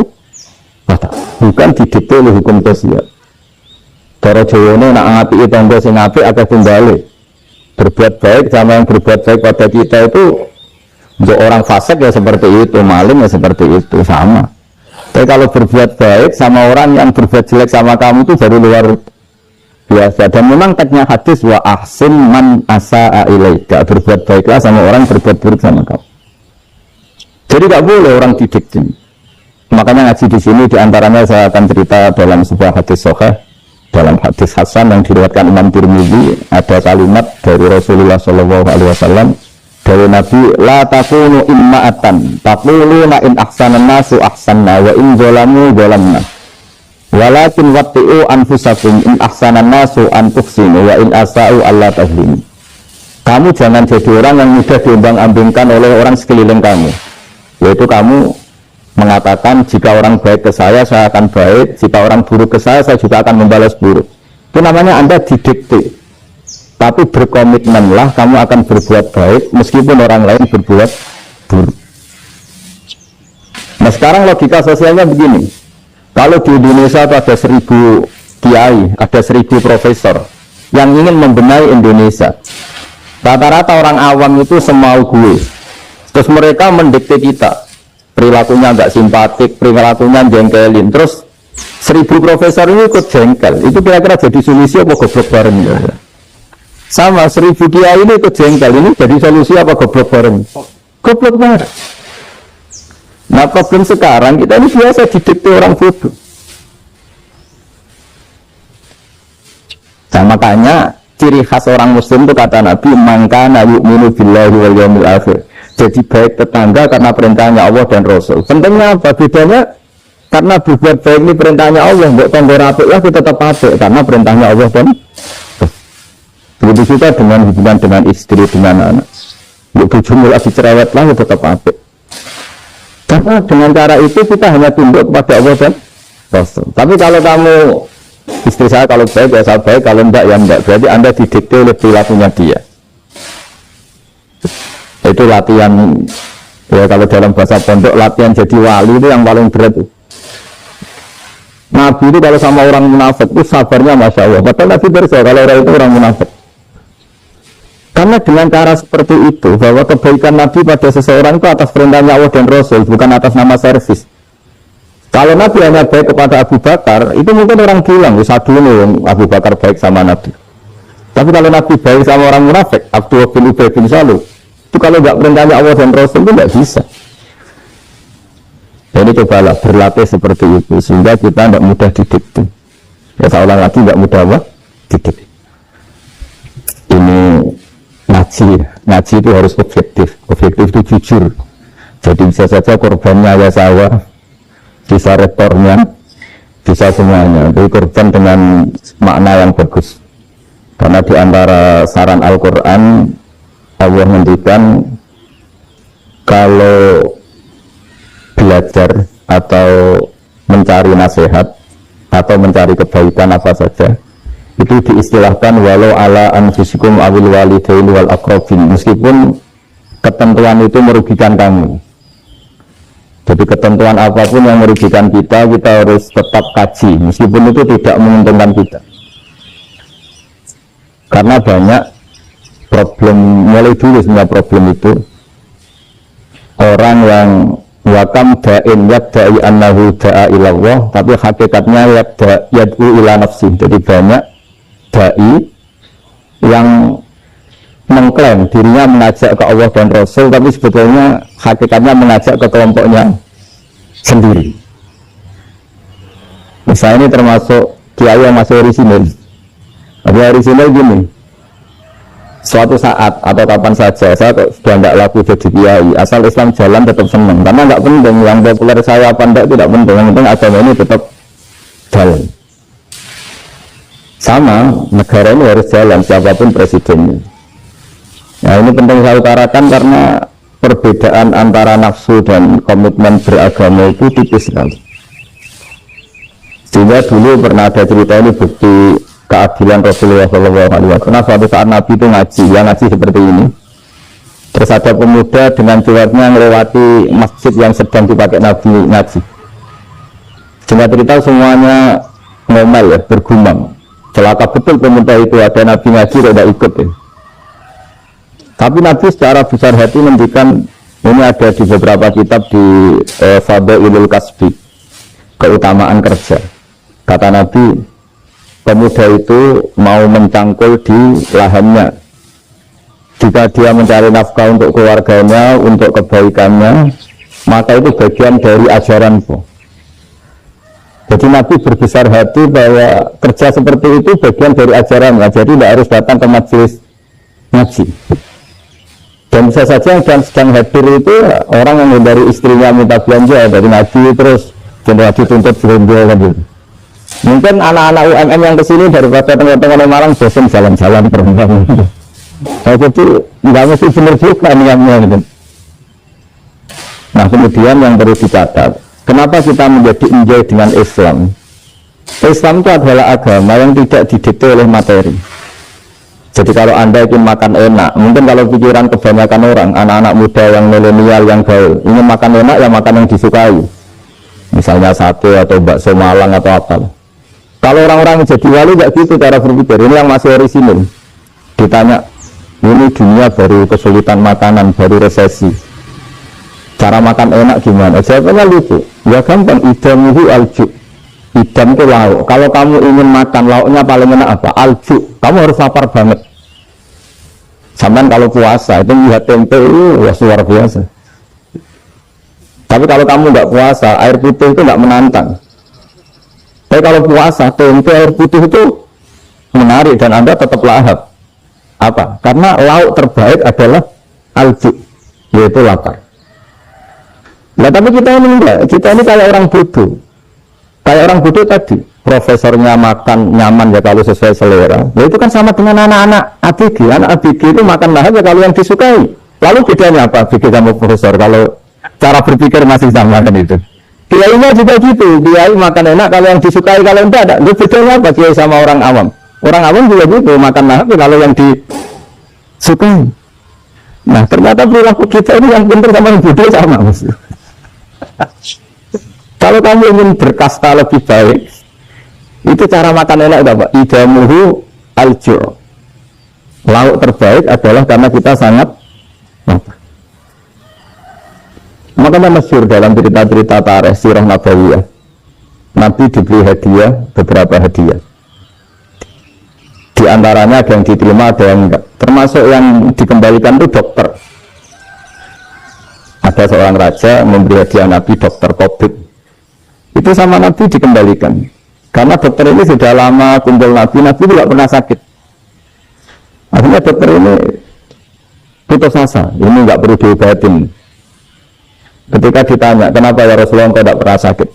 S3: wa Ta'ala, bukan didikte oleh hukum sosial. Cara Jawane nak ngapiki tangga sing apik akeh kembali. Berbuat baik sama yang berbuat baik pada kita itu, untuk orang fasik ya seperti itu, maling ya seperti itu, sama. Tapi kalau berbuat baik sama orang yang berbuat jelek sama kamu itu baru luar biasa. Dan memang teksnya hadis wa ahsin man asa'a ilaika, berbuat baiklah sama orang berbuat buruk sama kamu. Jadi tidak boleh orang didikte. Makanya ngaji di sini diantaranya saya akan cerita dalam sebuah hadis sahih, dalam hadis hasan yang diriwayatkan Imam Tirmidzi, ada kalimat dari Rasulullah SAW. Dari Nabi, la takunu imma'atan, takulu na in ahsanan nasu ahsanna, wa in zolamu zolamna. Walakin watti'u anfusakum in ahsanan nasu antuksinu, wa in asa'u Allah tahlimu. Kamu jangan jadi orang yang mudah diombang-ambingkan oleh orang sekeliling kamu. Yaitu kamu mengatakan, jika orang baik ke saya akan baik, jika orang buruk ke saya juga akan membalas buruk. Itu namanya Anda didikte. Tapi berkomitmenlah kamu akan berbuat baik meskipun orang lain berbuat buruk. Nah sekarang logika sosialnya begini, kalau di Indonesia itu ada 1000 kiai, ada 1000 profesor yang ingin membenahi Indonesia, rata-rata orang awam itu semau gue, terus mereka mendikte kita, perilakunya nggak simpatik, perilakunya jengkelin, terus 1000 profesor ini ikut jengkel, itu kira-kira jadi solusi apa goblok bareng ya? Sama 1000 kiai ini ikut jengkel, ini jadi solusi apa goblok bareng? Goblok bareng. Nah problem sekarang kita ini biasa didikte orang bodoh. Nah makanya ciri khas orang muslim itu kata Nabi, mangkana yu'minu billahi wal yawmil akhir. Jadi baik tetangga karena perintahnya Allah dan Rasul. Pentingnya apa? Bedanya karena berbuat baik ini perintahnya Allah, mbok tanggo apik ya kita tetap apik karena perintahnya Allah dan begitu juga dengan hubungan dengan istri, dengan anak. Begitu lagi cerewet lah tetap apik. Karena dengan cara itu kita hanya tunduk kepada Allah dan Rasul. Tapi kalau kamu, istri saya kalau baik ya saya baik, kalau enggak ya enggak. Berarti Anda didikte oleh perilakunya dia. Itu latihan, ya kalau dalam bahasa pondok, latihan jadi wali itu yang paling berat. Nabi itu kalau sama orang munafik itu sabarnya Masya Allah. Padahal Nabi bersih kalau orang itu orang munafik. Karena dengan cara seperti itu, bahwa kebaikan Nabi pada seseorang itu atas perintahnya Allah dan Rasul, bukan atas nama servis. Kalau Nabi hanya baik kepada Abu Bakar, itu mungkin orang bilang, usah dulu Abu Bakar baik sama Nabi. Tapi kalau Nabi baik sama orang munafik, Abdullah bin Ubay bin Salul, itu kalau nggak perintahnya Allah dan Rasul itu nggak bisa. Jadi cobalah berlatih seperti itu, sehingga kita tidak mudah didikte. Ya seorang lagi nggak mudah apa? Didikte. Ini ngaji itu harus objektif itu jujur. Jadi bisa saja korbannya ya saya, bisa rektornya, bisa semuanya. Jadi korban dengan makna yang bagus. Karena di antara saran Al-Quran, Allah menghentikan kalau belajar atau mencari nasihat atau mencari kebaikan apa saja, itu diistilahkan walau ala anfusikum awil walidaini wal aqrabin, meskipun ketentuan itu merugikan kamu. Jadi ketentuan apapun yang merugikan kita harus tetap kaji meskipun itu tidak menguntungkan kita. Karena banyak problem, mulai dulu semua problem itu orang yang wakam da'in yadda'i annahu da'a ilallah, tapi hakikatnya yad'u ila nafsi. Jadi banyak da'i yang mengklaim dirinya mengajak ke Allah dan Rasul, tapi sebetulnya hakikatnya mengajak ke kelompoknya sendiri. Misalnya ini termasuk kiai yang masih orisinil. Tapi orisinil gini, suatu saat atau kapan saja saya sudah tidak laku jadi kiai, asal Islam jalan tetap senang, karena nggak penting yang populer saya apa enggak, tidak penting, yang penting agama ini tetap jalan. Sama, negara ini harus jalan, siapapun presidennya. Nah ini penting saya utarakan karena perbedaan antara nafsu dan komitmen beragama itu tipis sekali. Sehingga dulu pernah ada cerita ini bukti keadilan Rasulullah SAW. Karena suatu saat Nabi itu ngaji, ya ngaji seperti ini. Terus ada pemuda dengan cueknya melewati masjid yang sedang dipakai Nabi ngaji. Sehingga cerita semuanya ngomel ya, bergumam. Celaka betul pemuda itu, ada Nabi ngaji tidak ikut ya. Tapi Nabi secara besar hati menunjukkan, ini ada di beberapa kitab di Fadhailul Kasbi, keutamaan kerja. Kata Nabi, pemuda itu mau mencangkul di lahannya. Jika dia mencari nafkah untuk keluarganya, untuk kebaikannya, maka itu bagian dari ajaranku. Jadi Nabi berbesar hati bahwa kerja seperti itu bagian dari ajarannya. Jadi tidak harus datang ke majelis ngaji. Dan bisa saja yang sedang hadir itu orang yang dari istrinya minta belanja dari ngaji terus jadi dituntut belanja kan gitu. Mungkin anak-anak UMM yang kesini daripada tengah-tengah Malang bosan jalan-jalan perempuan. Nah, jadi nggak mesti benar juga niatnya gitu. Nah kemudian yang perlu dicatat, kenapa kita menjadi enjoy dengan Islam? Islam itu adalah agama yang tidak didikte oleh materi. Jadi kalau Anda ingin makan enak, mungkin kalau pikiran kebanyakan orang, anak-anak muda yang milenial yang gaul, ingin makan enak ya makan yang disukai. Misalnya sate atau bakso Malang atau apa. Kalau orang-orang jadi wali nggak gitu cara berpikir. Ini yang masih orisinil. Ditanya, ini dunia baru kesulitan makanan, baru resesi. Cara makan enak gimana? Jawabannya lucu. Ya gampang, idamuhu alju. Idam itu lauk. Kalau kamu ingin makan lauknya paling enak apa? Alju. Kamu harus lapar banget. Sampai kalau puasa itu lihat tempe wah luar biasa. Tapi kalau kamu nggak puasa, air putih itu nggak menantang. Tapi kalau puasa, tempe air putih itu menarik dan Anda tetap lahap. Apa? Karena lauk terbaik adalah alju, yaitu lapar. Nah tapi kita ini enggak, kita ini kayak orang bodoh. Kayak orang bodoh tadi, profesornya makan nyaman ya kalau sesuai selera. Nah, itu kan sama dengan anak-anak ABG. Anak ABG itu makan lahap ya kalau yang disukai. Lalu bedanya apa ABG sama profesor? Kalau cara berpikir masih sama kan itu. Kiainya juga gitu, kiai makan enak kalau yang disukai, kalau enggak ada. Itu bedanya apa kiai sama orang awam? Orang awam juga gitu, makan lahap ya kalau yang disukai. Nah ternyata perilaku kita ini yang pintar sama yang bodoh sama maksudnya. Kalau kamu ingin berkasta lebih baik, itu cara makan enak Pak. Idamuhu alju. Lauk terbaik adalah karena kita sangat lapar. Makanya masyhur dalam cerita-cerita tarikh sirah nabawiyah, Nabi diberi hadiah, beberapa hadiah. Di antaranya ada yang diterima, ada yang enggak. Termasuk yang dikembalikan itu dokter. Ada seorang raja memberi hadiah Nabi dokter COVID. Itu sama Nabi dikembalikan. Karena dokter ini sudah lama kumpul Nabi tidak pernah sakit. Akhirnya dokter ini putus asa, ini nggak perlu diobatin. Ketika ditanya, kenapa ya Rasulullah kok tidak pernah sakit?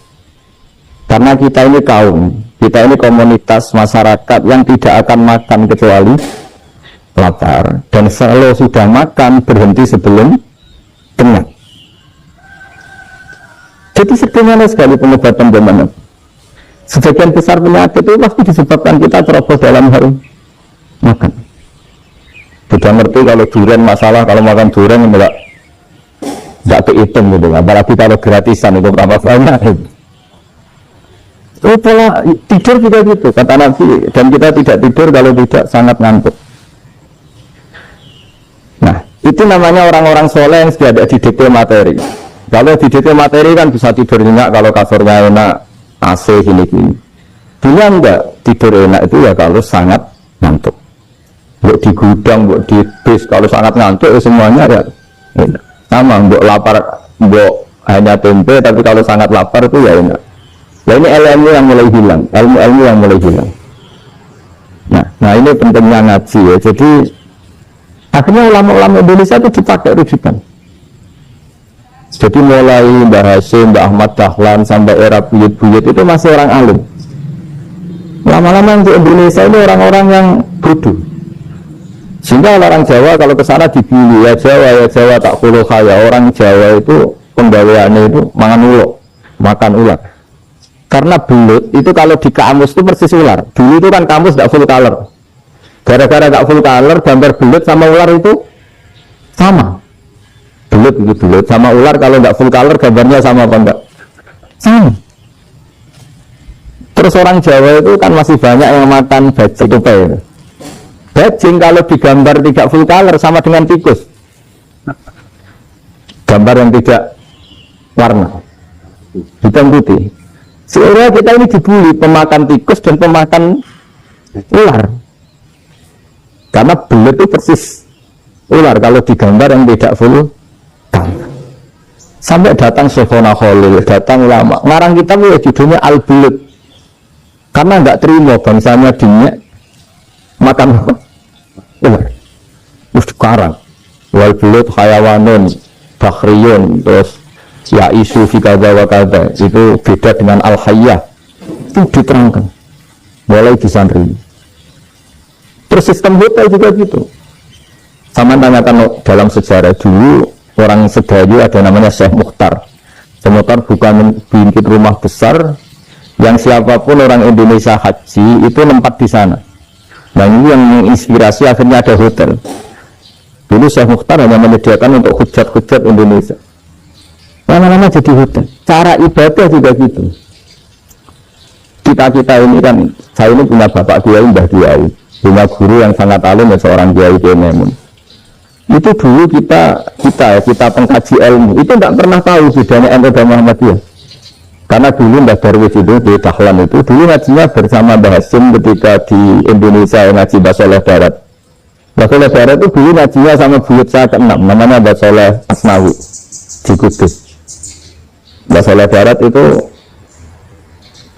S3: Karena kita ini kaum, kita ini komunitas masyarakat yang tidak akan makan kecuali lapar. Dan selalu sudah makan berhenti sebelum kenyang. Jadi sederhana sekali pengobatan zaman. Sebagian besar penyakit itu pasti disebabkan kita terobos dalam hal makan. Sudah ngerti kalau durian masalah, kalau makan durian enggak kehitung gitu. Apalagi kalau gratisan itu berapa banyak. Itu pola tidur juga gitu kata Nabi, dan kita tidak tidur kalau tidak sangat ngantuk. Nah itu namanya orang-orang soleh yang sudah ada di detail materi. Kalau di detail materi kan bisa tidur nyenyak kalau kasurnya enak, AC gini-gini. Dunia enggak, tidur enak itu ya kalau sangat ngantuk. Buat di gudang, buat di bis, kalau sangat ngantuk ya semuanya ya enak. Sama, buat lapar, buat hanya tempe, tapi kalau sangat lapar itu ya enak. Nah ini ilmu yang mulai hilang, ilmu-ilmu yang mulai hilang. Nah ini pentingnya ngaji ya. Jadi akhirnya ulama-ulama Indonesia itu dipakai rujukan. Jadi mulai Mbah Hasyim, Mbah Ahmad Dahlan sampai era buyut-buyut itu masih orang alim. Lama-lama untuk Indonesia ini orang-orang yang bodoh. Sehingga orang Jawa kalau ke sana dibuli ya Jawa tak puluh kaya. Orang Jawa itu penggaweannya itu makan ular. Karena belut itu kalau di kamus itu persis ular. Dulu itu kan kamus tidak full color. Gara-gara tidak full color, gambar belut sama ular itu sama. Belut itu belut sama ular kalau nggak full color gambarnya sama apa enggak? Sama. Terus orang Jawa itu kan masih banyak yang makan bajing tupai. Bajing kalau digambar tidak full color sama dengan tikus. Gambar yang tidak warna hitam putih. Sebenarnya kita ini dibully pemakan tikus dan pemakan ular. Karena belut itu persis ular kalau digambar yang tidak full. Sampai datang Syekhona Khalil, datang ulama ngarang kitab ya judulnya Al-Bulut, karena nggak terima bangsanya dinyak makan ular. Karang wal bulut hayawanun bakhriyun, terus ya isu fi kada wa kada, itu beda dengan al hayyah, itu diterangkan mulai di santri. Terus sistem hotel juga gitu. Sama tanyakan dalam sejarah dulu orang Sedayu ada namanya Syekh Mukhtar. Syekh Mukhtar bukan bikin rumah besar yang siapapun orang Indonesia haji itu tempat di sana. Nah ini yang menginspirasi akhirnya ada hotel. Dulu Syekh Mukhtar hanya menyediakan untuk hujat-hujat Indonesia. Lama-lama jadi hotel. Cara ibadah juga gitu. Kita ini kan, saya ini punya bapak kiai, mbah kiai, punya guru yang sangat alim, seorang kiai Kememun. Itu dulu kita pengkaji ilmu itu tidak pernah tahu bedanya NU dan Muhammadiyah. Karena dulu Mbah Darwis itu di Dahlan itu dulu ngajinya bersama Mbah Hasim ketika di Indonesia ngaji Mbah Soleh Darat. Mbah Soleh Darat itu dulu ngajinya sama buyut saya ke-6 namanya Mbah Soleh Asnawi di Kudus. Mbah Soleh Darat itu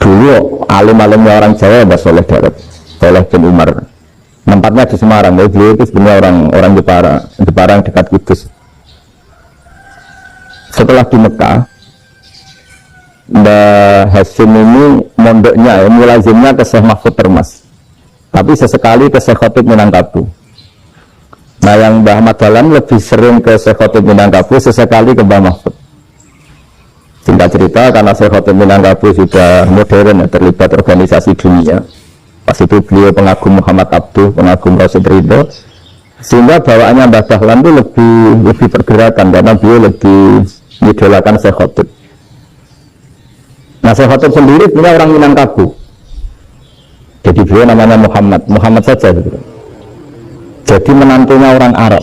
S3: dulu alim-alimnya orang Jawa, Mbah Soleh Darat, Soleh bin Umar. Tempatnya di Semarang, ya beliau itu sebenarnya orang Jepara yang dekat Kudus. Setelah di Mekah, Mbah Hasim ini mondoknya, mulazimnya ke Syekh Mahfud Termas, tapi sesekali ke Syekh Khotib Minangkabau. Nah yang Mbah Ahmad Dahlan lebih sering ke Syekh Khotib Minangkabau, sesekali ke Mbah Mahfud. Singkat cerita, karena Syekh Khotib Minangkabau sudah modern, terlibat organisasi dunia. Pas itu beliau pengagum Muhammad Abduh, pengagum Rasid Ridho, sehingga bawaannya Mbah Dahlan itu lebih pergerakan karena beliau lebih mengidolakan Syekh Khotib. Nah Syekh Khotib sendiri punya orang Minangkabau, jadi beliau namanya Muhammad saja gitu. Jadi menantunya orang Arab.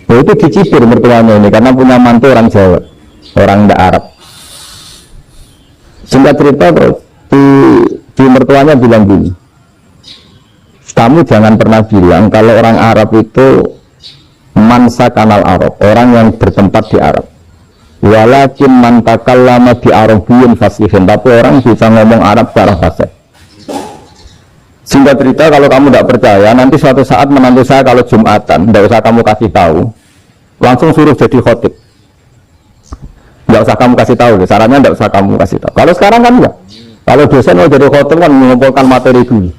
S3: Nah, itu dicibir mertuanya ini karena punya mantu orang Jawa, orang tidak Arab. Singkat cerita terus di mertuanya bilang gini, kamu jangan pernah bilang kalau orang Arab itu mansa kanal Arab, orang yang bertempat di Arab. Walakin man takallama bi arabiyyin fasihin, tapi orang bisa ngomong Arab secara fasih. Singkat cerita, kalau kamu tidak percaya, nanti suatu saat menantu saya kalau Jumatan, tidak usah kamu kasih tahu, langsung suruh jadi khotib. Tidak usah kamu kasih tahu, sarannya tidak usah kamu kasih tahu. Kalau sekarang kan enggak. Kalau dosen mau jadi khotib kan mengumpulkan materi dulu.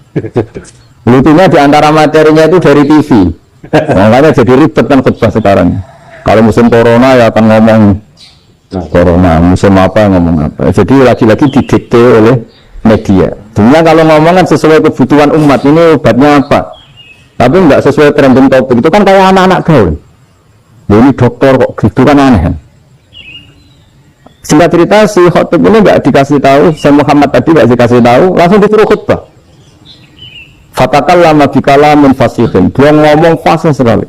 S3: Lucunya di antara materinya itu dari TV. Makanya jadi ribet kan khutbah sekarang. Kalau musim corona ya akan ngomong corona, musim apa ngomong apa. Jadi lagi-lagi didikte oleh media. Sebenarnya kalau ngomong kan sesuai kebutuhan umat, ini obatnya apa. Tapi enggak sesuai trending topik. Itu kan kayak anak-anak gaul. Ini dokter kok gitu kan aneh. Singkat cerita si khotib ini nggak dikasih tahu, Syekh Muhammad tadi nggak dikasih tahu, langsung disuruh khutbah. Fatakallama bikalamin fasihin, dia ngomong fasih sekali,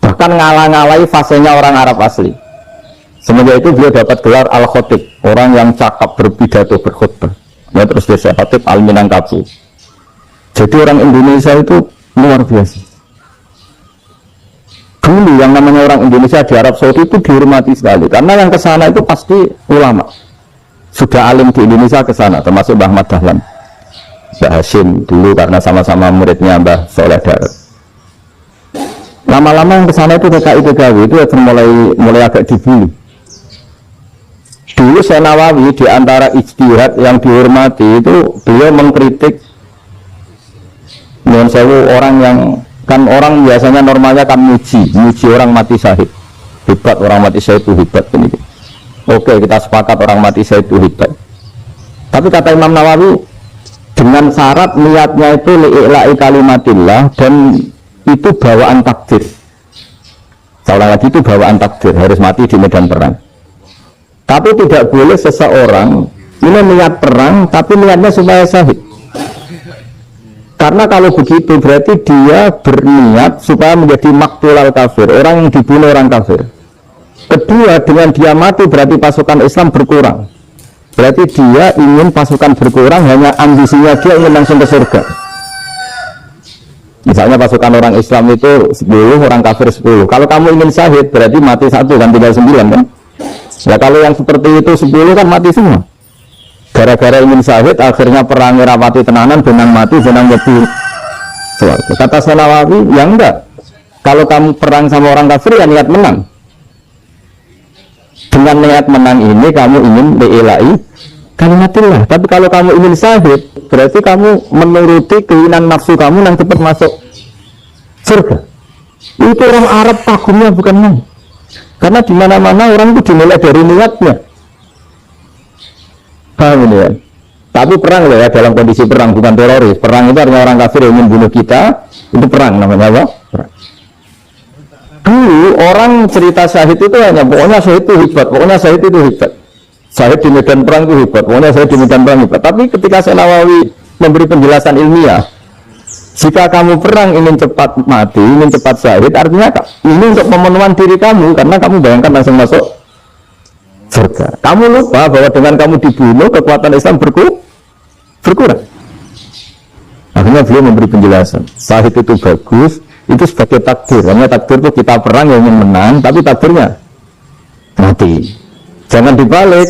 S3: bahkan ngalah-ngalahi fasihnya orang Arab asli. Semenjak itu dia dapat gelar al-khotib, orang yang cakap berpidato berkhutbah. Ya terus dia Syekh Khotib al-Minangkabau. Jadi orang Indonesia itu luar biasa. Dulu yang namanya orang Indonesia di Arab Saudi itu dihormati sekali karena yang kesana itu pasti ulama, sudah alim di Indonesia kesana, termasuk Mbah Ahmad Dahlan, Mbah Hasim dulu karena sama-sama muridnya Mbah Soleh Darat. Lama-lama yang kesana itu TKI itu mulai agak dibully. Dulu Syekh Nawawi di antara ijtihad yang dihormati itu beliau mengkritik dengan sewu orang yang kan orang biasanya normalnya kan muji orang mati syahid, hebat orang mati syahid itu hebat ini. Oke, kita sepakat orang mati syahid itu hebat. Tapi kata Imam Nawawi dengan syarat niatnya itu li'i'la'i kalimatillah dan itu bawaan takdir. Seolah lagi itu bawaan takdir, harus mati di medan perang. Tapi tidak boleh seseorang ini niat perang tapi niatnya supaya syahid. Karena kalau begitu berarti dia berniat supaya menjadi maktulal kafir, orang yang dibunuh orang kafir. Kedua, dengan dia mati berarti pasukan Islam berkurang. Berarti dia ingin pasukan berkurang, hanya ambisinya dia ingin langsung ke surga. Misalnya pasukan orang Islam itu 10, orang kafir 10. Kalau kamu ingin syahid berarti mati 1 kan, tinggal 9 kan. Ya kalau yang seperti itu 10 kan mati semua. Gara-gara ingin syahid, akhirnya perang rapati tenanan, benang mati, benang mati. Kata Syekh Nawawi, ya enggak. Kalau kamu perang sama orang kafir ya niat menang. Dengan niat menang ini kamu ingin diilai kalimatillah. Tapi kalau kamu ingin syahid, berarti kamu menuruti keinginan nafsu kamu yang cepat masuk surga. Itu orang Arab kagumnya bukan main. Karena di mana-mana orang itu dinilai dari niatnya. Paham ini ya? Tapi perang ya dalam kondisi perang, bukan teroris. Perang itu artinya orang kafir yang ingin bunuh kita, itu perang namanya apa? Perang. Dulu orang cerita syahid itu hanya pokoknya syahid itu hebat, pokoknya syahid itu hebat. Syahid di medan perang itu hebat, pokoknya syahid di medan perang hebat. Tapi ketika Syekh Nawawi memberi penjelasan ilmiah, jika kamu perang ingin cepat mati, ingin cepat syahid, artinya ini untuk pemenuhan diri kamu, karena kamu bayangkan langsung masuk surga. Kamu lupa bahwa dengan kamu dibunuh, kekuatan Islam berkurang. Akhirnya beliau memberi penjelasan, syahid itu bagus, itu sebagai takdir. Karena takdir itu kita perang yang ingin menang, tapi takdirnya mati. Jangan dibalik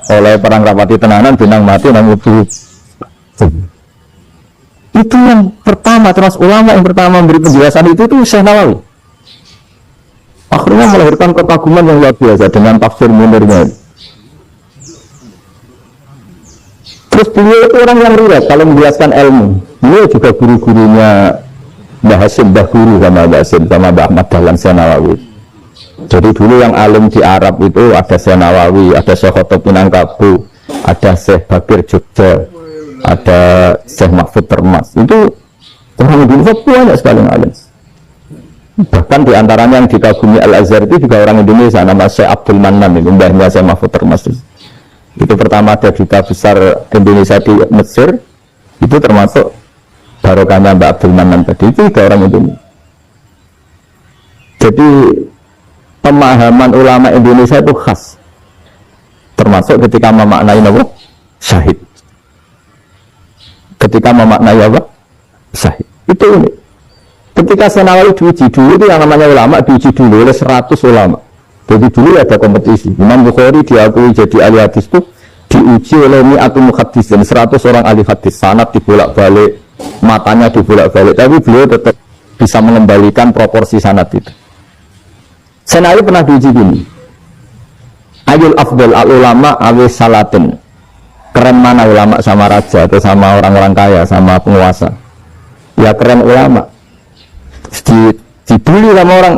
S3: oleh perang rapati tenanan, binang mati, nang itu. Itu yang pertama, terus ulama yang pertama memberi penjelasan itu Syekh Nawawi. Akhirnya melahirkan kekaguman yang luar biasa dengan tafsir Munirnya. Terus beliau itu orang yang riwayat kalau menjelaskan ilmu. Beliau juga guru-gurunya Mbah Hasim, Mbah Guru sama Mbah Hasim, sama Mbah Ahmad Dahlan Syekh Nawawi. Jadi dulu yang alim di Arab itu ada Syekh Nawawi, ada Syekh Khotob Minangkabau, ada Syekh Bakir Jogja, ada Syekh Mahfud Termas. Itu orang Indonesia banyak sekali yang alim. Bahkan diantaranya yang dikagumi Al-Azhar itu juga orang Indonesia, nama Syekh Abdul Manan, itu mbahnya Syekh Mahfud Termas. Itu pertama ada duta besar Indonesia di Mesir, itu termasuk barokahnya Mbak Abdul Manan tadi, itu juga orang Indonesia. Jadi pemahaman ulama Indonesia itu khas, termasuk ketika memaknai apa? Syahid. Ketika memaknai apa? Syahid. Itu unik. Ketika Syekh Nawawi diuji dulu, itu yang namanya ulama diuji dulu oleh 100 ulama. Jadi dulu ada kompetisi. Imam Bukhari diakui jadi ahli hadis itu diuji oleh mi'atul muhaddis, dan 100 orang ahli hadis. Sanad dibolak-balik, matanya dibolak-balik, tapi beliau tetap bisa mengembalikan proporsi sanad itu. Syekh Nawawi pernah diuji gini. Ayul afdal al ulama awis salatin. Keren mana ulama sama raja atau sama orang-orang kaya, sama penguasa? Ya keren ulama. Dibeli sama orang.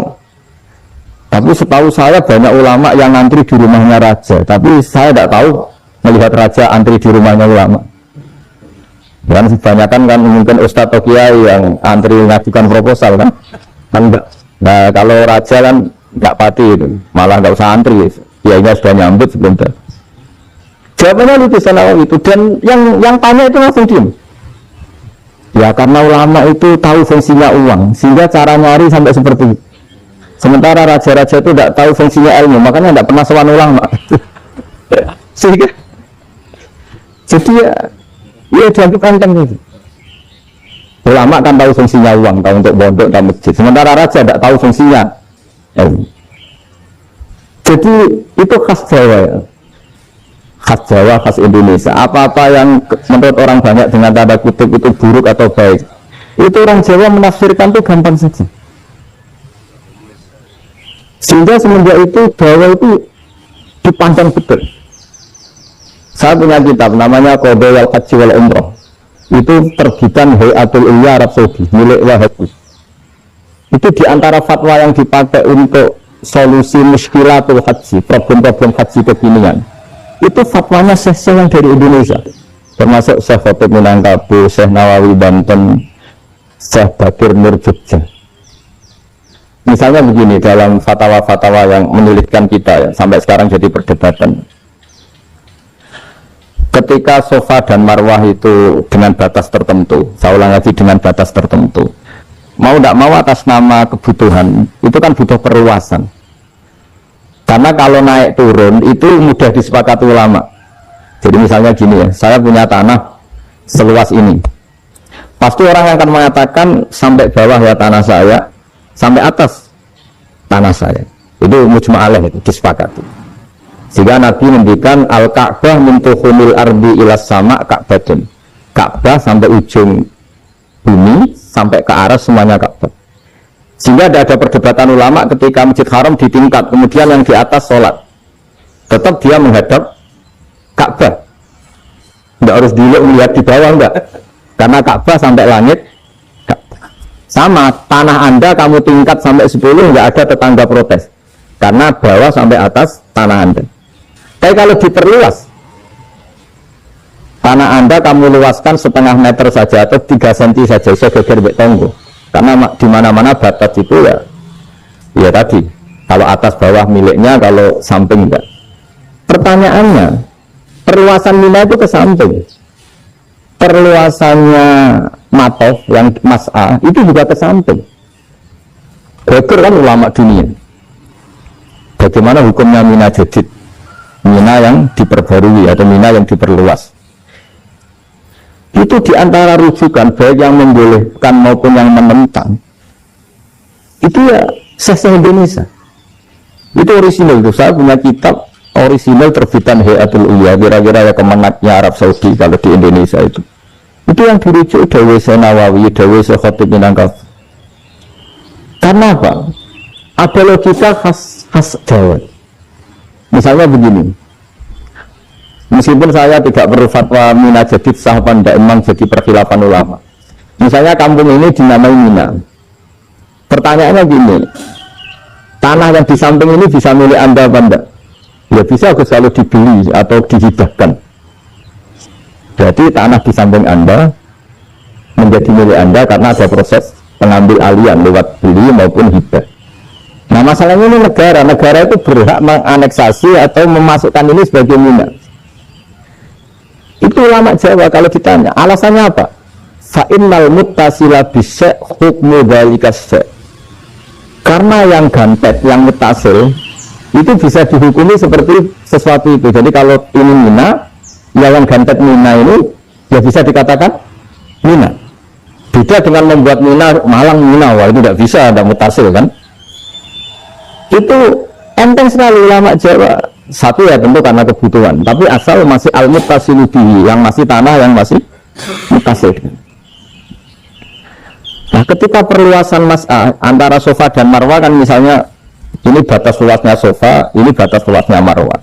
S3: Tapi setahu saya banyak ulama yang antri di rumahnya raja, tapi saya tidak tahu melihat raja antri di rumahnya ulama. Dan kebanyakan kan mungkin ustadz atau kiai yang antri mengajukan proposal kan enggak. Nah kalau raja kan enggak pati itu, malah enggak usah antri, kiainya sudah nyambut sebentar. Jawabannya lucu Nawawi itu, dan yang tanya itu langsung diam. Ya karena ulama itu tahu fungsinya uang, sehingga cara nyari sampai seperti itu. Sementara raja-raja itu tidak tahu fungsinya ilmu, makanya tidak pernah sowan ulama. Sehingga jadi ya dianggap enteng itu. Ulama kan tahu fungsinya uang, tahu untuk pondok dan masjid. Sementara raja tidak tahu fungsinya ilmu. Jadi itu khas Jawa ya. Khas Jawa, khas Indonesia. Apa-apa yang menurut orang banyak dengan tanda kutip itu buruk atau baik, itu orang Jawa menafsirkan itu gampang saja. Sehingga semenjak itu Jawa itu dipandang betul. Saya punya kitab namanya Qadha wal Haji wal Umrah. Itu terbitan Hayatul Ulya Arab Saudi, milik Wahabi. Itu diantara fatwa yang dipakai untuk solusi muskilatul haji, problem-problem haji kekinian. Itu fatwanya syekh-syekh yang dari Indonesia, termasuk Syekh Khotob Minangkabau, Syekh Nawawi Banten, Syekh Bakir Nur Jogja. Misalnya begini, dalam fatwa-fatwa yang menyulitkan kita ya, sampai sekarang jadi perdebatan. Ketika Safa dan Marwah itu dengan batas tertentu, saya ulang lagi, dengan batas tertentu, mau tidak mau atas nama kebutuhan, itu kan butuh perluasan. Karena kalau naik turun itu mudah disepakati ulama. Jadi misalnya gini ya, saya punya tanah seluas ini. Pasti orang akan mengatakan sampai bawah ya tanah saya, sampai atas tanah saya. Itu mujma' alaih, itu disepakati. Sehingga Nabi mendikan al-Ka'bah min tuhumil ardi ilas sama Ka'batun. Ka'bah sampai ujung bumi, sampai ke arah semuanya Ka'bah. Sehingga tidak ada perdebatan ulama ketika Masjid Haram di tingkat, kemudian yang di atas sholat. Tetap dia menghadap Ka'bah. Tidak harus dilihat melihat di bawah, enggak. Karena Ka'bah sampai langit. Sama, tanah Anda kamu tingkat sampai 10, enggak ada tetangga protes. Karena bawah sampai atas tanah Anda. Tapi kalau diperluas, tanah Anda kamu luaskan setengah meter saja atau 3 cm saja, bisa geger tonggo. Karena di mana-mana batas itu ya tadi, kalau atas bawah miliknya, kalau samping enggak. Pertanyaannya, perluasan Mina itu ke samping. Perluasannya Matof yang Mas'a itu juga ke samping. Geger kan ulama dunia. Bagaimana hukumnya Mina Jadid? Mina yang diperbarui atau Mina yang diperluas. Itu diantara rujukan baik yang membolehkan maupun yang menentang. Itu ya Syekh Indonesia. Itu orisinal itu. Saya punya kitab orisinal terbitan Hayatul Ulya, kira-kira ya kemenatnya Arab Saudi kalau di Indonesia itu. Itu yang dirujuk Dawe Nawawi, Dawe Khatib Minangkab. Karena apa? Ada logika khas Jawa. Misalnya begini. Meskipun saya tidak perlu fatwa Mina Jadid sah apa tidak, memang jadi perkhilafan ulama. Misalnya kampung ini dinamai Mina. Pertanyaannya gini, tanah yang di samping ini bisa milik Anda apa enggak? Ya bisa selalu dibeli atau dihibahkan. Jadi tanah di samping Anda menjadi milik Anda karena ada proses pengambil alian lewat beli maupun hibah. Nah masalahnya ini negara itu berhak menganeksasi atau memasukkan ini sebagai Mina. Itu ulama Jawa kalau ditanya alasannya apa? Fa'innal muttasila bisyai' hukmu dzalika syai'. Karena yang gantet, yang mutasil itu bisa dihukumi seperti sesuatu itu. Jadi kalau ini Mina, ya yang gantet Mina ini ya bisa dikatakan Mina. Beda dengan membuat Mina Malang Mina, wah itu tidak bisa, ada mutasil kan. Itu enteng sekali ulama Jawa. Satu ya tentu karena kebutuhan, tapi asal masih al-muttasilu bihi, yang masih tanah yang masih mutasil. Nah ketika perluasan Mas'ah antara Sofa dan Marwah kan misalnya ini batas luasnya Sofa, ini batas luasnya Marwah.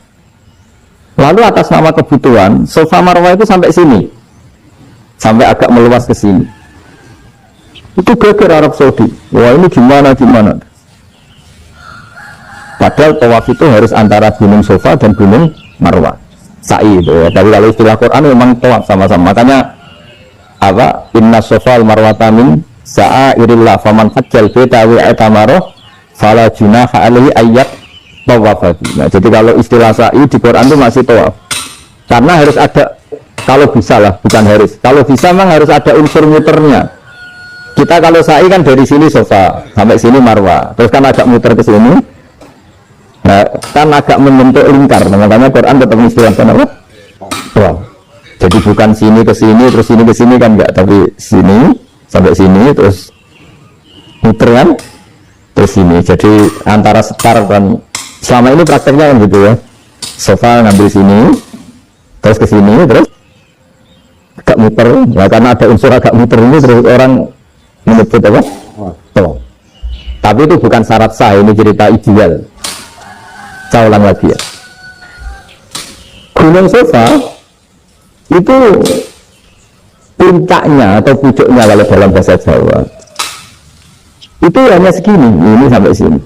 S3: Lalu atas nama kebutuhan Sofa Marwah itu sampai sini, sampai agak meluas ke sini. Itu geger Arab Saudi. Wah ini gimana? Padahal tawaf itu harus antara gunung Sofa dan gunung Marwah. Sa'i itu ya. Tapi kalau istilah Quran memang tawaf sama-sama. Makanya apa? Inna Sofa al-Marwata min sa'airillah faman hajjal baita wa i'tamara fala junaha alaihi ayyat tawaf. Nah, jadi kalau istilah sa'i di Quran itu masih tawaf. Karena harus ada, kalau bisa lah, bukan harus. Kalau bisa memang harus ada unsur muternya. Kita kalau sa'i kan dari sini Sofa sampai sini Marwah. Terus kan agak muter ke sini. Nah, kan agak membentuk lingkar, makanya Quran tetap mengistilahkan apa? Wow. Jadi bukan sini ke sini, terus sini ke sini kan enggak, tapi sini sampai sini, terus muter kan, terus sini. Jadi antara sekar dan selama ini prakteknya kan gitu ya. Sofa ngambil sini, terus ke sini, terus agak muter. Nah, karena ada unsur agak muter ini, terus orang menyebut apa? Oh. Tapi itu bukan syarat sah, ini cerita ideal. Saya ulang lagi ya. Gunung Sofa itu puncaknya atau pucuknya kalau dalam bahasa Jawa itu hanya segini, ini sampai sini.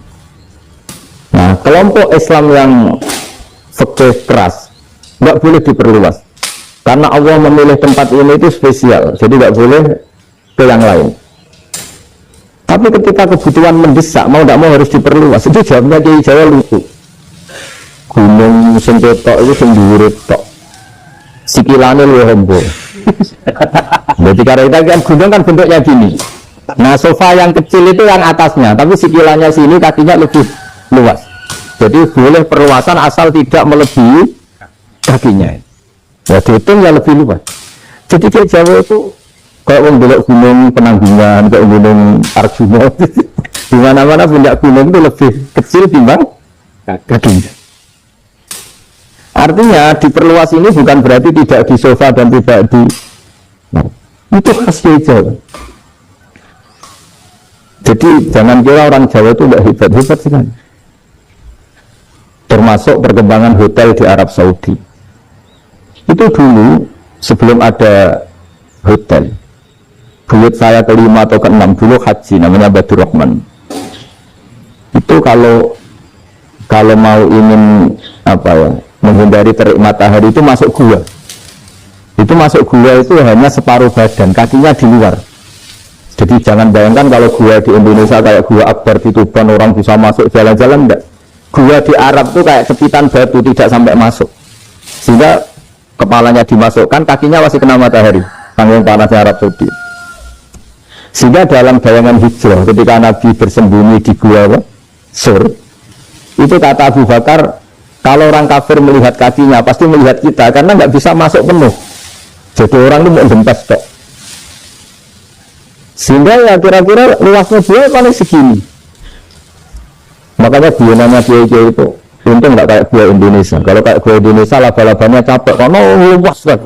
S3: Nah, kelompok Islam yang fikih keras nggak boleh diperluas karena Allah memilih tempat ini itu spesial, jadi nggak boleh ke yang lain. Tapi ketika kebutuhan mendesak, mau tidak mau harus diperluas. Itu jawabnya Kiai Jawa lucu. Gunung sing ketok itu sing dhuwur tok. Sikilane luwih hombo. Jadi karena kita kan gunung kan bentuknya gini. Nah, Sofa yang kecil itu yang atasnya, tapi sikilannya sini kakinya lebih luas. Jadi boleh perluasan asal tidak melebihi kakinya. Ya dihitung ya lebih luas. Jadi kayak Jawa itu kayak belok gunung Penanggungan, kayak gunung Arjuna. Di mana-mana puncak gunung itu lebih kecil timbang kakinya. Artinya diperluas ini bukan berarti tidak di Sofa dan tidak di itu khas Jawa. Jadi jangan kira orang Jawa itu tidak hebat sekali. Termasuk perkembangan hotel di Arab Saudi. Itu dulu sebelum ada hotel, buyut saya kelima atau keenam dulu haji, namanya Badur Rahman. Itu kalau mau ingin menghindari terik matahari itu masuk gua. Itu masuk gua itu hanya separuh badan, kakinya di luar. Jadi jangan bayangkan kalau gua di Indonesia kayak gua Akbar di Tuban orang bisa masuk jalan-jalan, enggak. Gua di Arab tuh kayak cepitan batu, tidak sampai masuk. Sehingga kepalanya dimasukkan, kakinya masih kena matahari. Saking panasnya Arab Saudi. Sehingga dalam bayangan hijrah ketika Nabi bersembunyi di gua Sur, itu kata Abu Bakar, kalau orang kafir melihat kakinya pasti melihat kita karena nggak bisa masuk penuh. Jadi orang itu mau gempes kok. Sehingga ya kira-kira luasnya gua paling segini. Makanya biayanya kiai itu untung nggak kayak gua Indonesia. Kalau kayak gua Indonesia laba-labanya capek karena luas kan.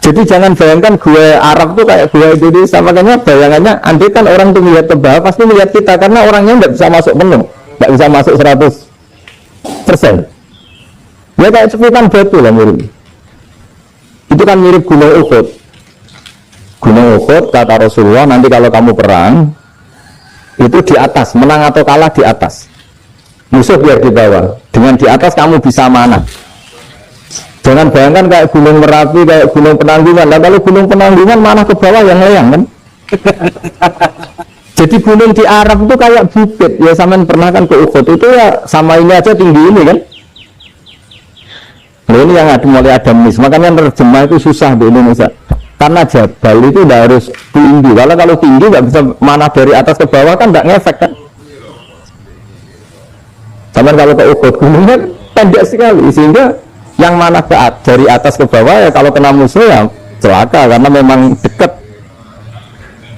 S3: Jadi jangan bayangkan gua Arab tuh kayak gua Indonesia. Makanya bayangannya andai kan orang tuh melihat ke bawah pasti melihat kita karena orangnya nggak bisa masuk penuh, nggak bisa masuk 100%. Ya kayak cepitan batu lah mirip. Itu kan mirip Gunung Uhud. Gunung Uhud kata Rasulullah, nanti kalau kamu perang itu di atas, menang atau kalah di atas, musuh biar di bawah. Dengan di atas kamu bisa mana. Jangan bayangkan kayak Gunung Merapi, kayak Gunung Penanggungan. Nah, kalau Gunung Penanggungan mana ke bawah yang layang kan. Jadi gunung di Arab itu kayak bukit. Ya sampean pernah kan ke Uhud itu ya sama ini aja tinggi ini kan. Nah, ini yang ada mulai ada mis. Makanya terjemah itu susah di Indonesia. Karena jabal itu udah harus tinggi. Kalau tinggi nggak bisa mana dari atas ke bawah kan nggak ngefek kan. Sampai kalau ke Uhud gunungnya pendek sekali sehingga yang mana dari atas ke bawah ya kalau kena musuh ya celaka karena memang dekat.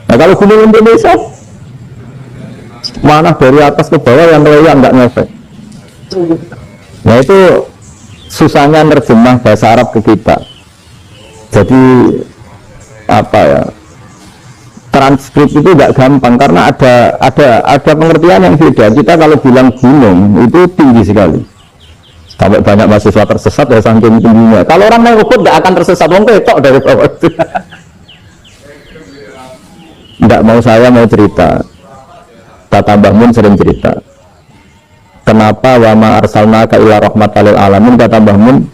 S3: Nah kalau gunung Indonesia mana dari atas ke bawah yang layang nggak ngefek. Nah itu susahnya nerjemah bahasa Arab ke kita. Jadi transkrip itu nggak gampang karena ada pengertian yang beda. Kita kalau bilang gunung itu tinggi sekali sampai banyak mahasiswa tersesat ya saking tingginya. Kalau orang naik Uhud nggak akan tersesat, wong ketok dari bawah. Nggak mau saya mau cerita. Kata Mbah Mun sering cerita. Kenapa wa ma arsalnaka ila rahmatal lil alamin, kata Mbah Mun,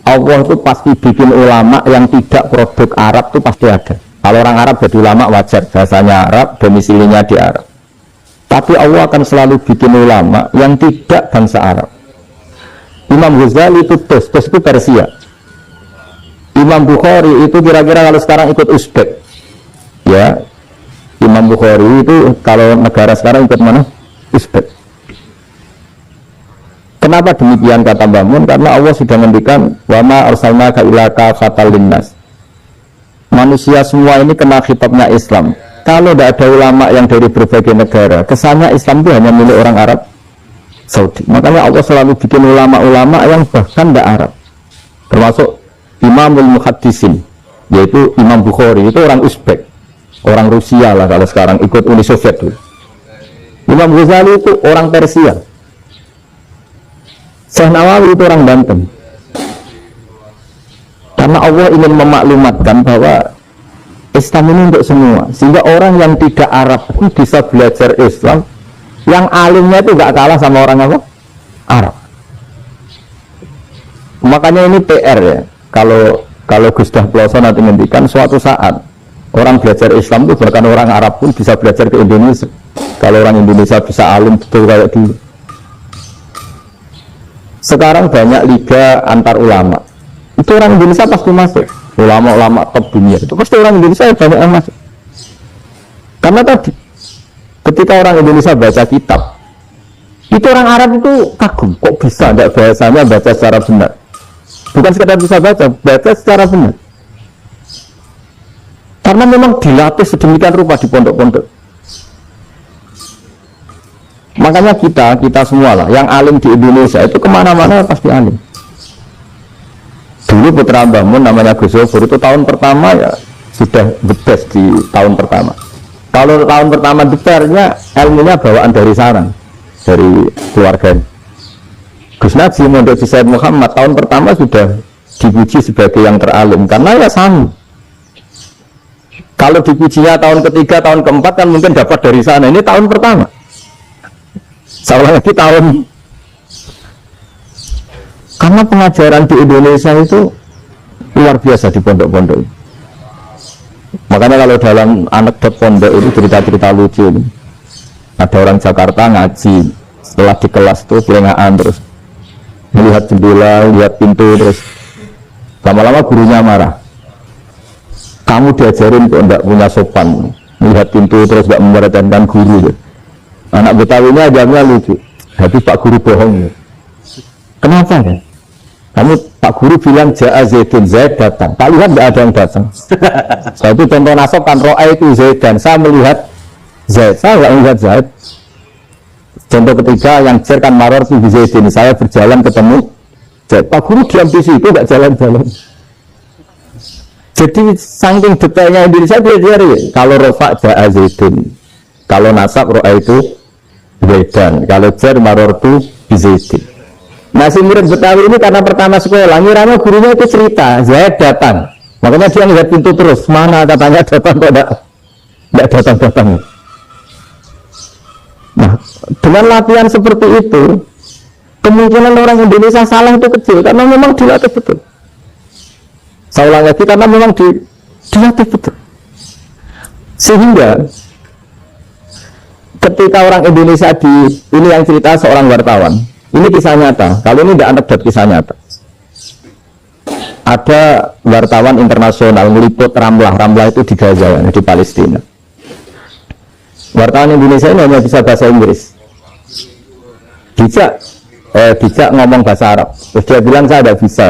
S3: Allah itu pasti bikin ulama yang tidak produk Arab itu pasti ada. Kalau orang Arab jadi ulama wajar, bahasanya Arab, domisilinya di Arab. Tapi Allah akan selalu bikin ulama yang tidak bangsa Arab. Imam Ghazali itu Tus itu Persia. Imam Bukhari itu kira-kira kalau sekarang ikut Uzbek. Ya, Imam Bukhari itu kalau negara sekarang ikut mana? Uzbek. Kenapa demikian kata Mbah Mun? Karena Allah sudah menghentikan wa ma arsalnaka illa kafatan linnas. Manusia semua ini kena khitabnya Islam. Kalau tidak ada ulama yang dari berbagai negara, kesannya Islam itu hanya milik orang Arab Saudi. Makanya Allah selalu bikin ulama-ulama yang bahkan tidak Arab. Termasuk Imamul Muhaddisin, yaitu Imam Bukhari, itu orang Uzbek, orang Rusia lah kalau sekarang ikut Uni Soviet dulu. Imam Ghazali itu orang Persia. Syekh Nawawi itu orang Banten. Karena Allah ingin memaklumatkan bahwa Islam ini untuk semua, sehingga orang yang tidak Arab pun bisa belajar Islam. Yang alimnya itu gak kalah sama orang apa? Arab. Makanya ini PR ya. Kalau Gus Dah Ploso nanti ngendikan suatu saat orang belajar Islam itu bahkan orang Arab pun bisa belajar ke Indonesia. Kalau orang Indonesia bisa alim betul kayak dulu. Sekarang banyak liga antar ulama. Itu orang Indonesia pasti masuk. Ulama-ulama top dunia itu pasti orang Indonesia banyak yang masuk. Karena tadi ketika orang Indonesia baca kitab, itu orang Arab itu kagum, kok bisa tidak bahasanya baca secara benar. Bukan sekedar bisa baca secara benar. Karena memang dilatih sedemikian rupa di pondok-pondok. Makanya kita semua lah, yang alim di Indonesia itu kemana-mana pasti alim. Dulu putra Mbah Mun namanya Gus Zofur itu tahun pertama ya sudah the best di tahun pertama. Kalau tahun pertama detailnya ilmunya bawaan dari sarang, dari keluarga. Gus Naji Mondok Said Muhammad tahun pertama sudah dipuji sebagai yang teralim karena ya sanggup. Kalau dipujinya tahun ketiga, tahun keempat kan mungkin dapat dari sana. Ini tahun pertama. Seolah lagi tahun. Karena pengajaran di Indonesia itu luar biasa di pondok-pondok. Makanya kalau dalam anekdot pondok itu cerita-cerita lucu ini. Ada orang Jakarta ngaji, setelah di kelas itu kelengaan terus melihat jendela, lihat pintu, terus lama-lama gurunya marah. Kamu diajarin kok enggak punya sopan, melihat pintu terus enggak memperhatikan guru. Anak Betawinya ajarnya lucu, tapi Pak Guru bohong. Kenapa ya? Kamu Pak Guru bilang Ja'a Zaidun, Zaid datang. Tak lihat enggak ada yang datang. Itu contoh nasab kan ro'a itu Zaid, dan saya melihat Zaid, saya enggak melihat Zaid. Contoh ketiga yang cer kan maror itu Zaidin, saya berjalan ketemu Zaid. Pak Guru diam di situ enggak jalan-jalan. Jadi saking detailnya Indonesia diajari kalau rofa Ja'a Zaidun, kalau nasab ro'a itu Zaidan, kalau cer maror itu Zaidin. Nah si murid Betawi ini karena pertama sekolah, ngiranya gurunya itu cerita, Zaid datang. Makanya dia ngeliat pintu terus, mana katanya datang kok enggak datang-datang. Nah, dengan latihan seperti itu, kemungkinan orang Indonesia salah itu kecil, karena memang dilatih betul. Saya ulang lagi, karena memang dilatih betul. Sehingga, ketika orang Indonesia ini yang cerita seorang wartawan, ini kisah nyata, kalau ini tidak anekdot, kisah nyata. Ada wartawan internasional meliput Ramlah itu di Gaza, di Palestina. Wartawan Indonesia ini hanya bisa bahasa Inggris. Bijak ngomong bahasa Arab. Terus dia bilang saya tidak bisa.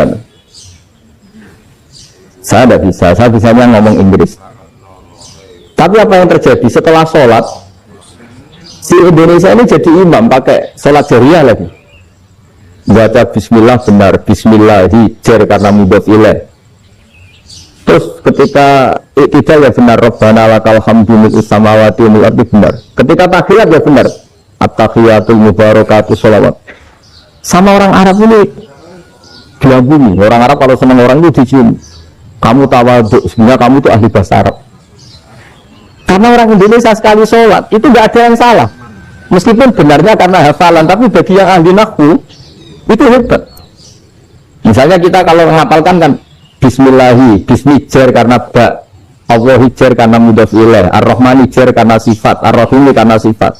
S3: Saya tidak bisa, saya bisanya ngomong Inggris. Tapi apa yang terjadi setelah sholat, si Indonesia ini jadi imam pakai sholat jariah lagi. Baca bismillah benar, bismillahi jar karena mudhof ilaih. Terus ketika tidak ya benar, Rabbana lakal hamdu mil'us samawati wal ardi benar. Ketika tahiyat ya benar, at-tahiyatul mubarakatuh sholawat. Sama orang Arab ini gelabumi. Orang Arab kalau senang orang itu dicium. Kamu tawaduk, sebenarnya kamu itu ahli bahasa Arab. Karena orang Indonesia sekali sholat itu nggak ada yang salah. Meskipun benarnya karena hafalan, tapi bagi yang ahli nahwu itu hebat. Misalnya kita kalau menghafalkan kan bismillahi, bismi jar karena ba, Allahi jar karena mudhof ilaih, ar-rahmani jar karena sifat, ar-rahimi karena sifat,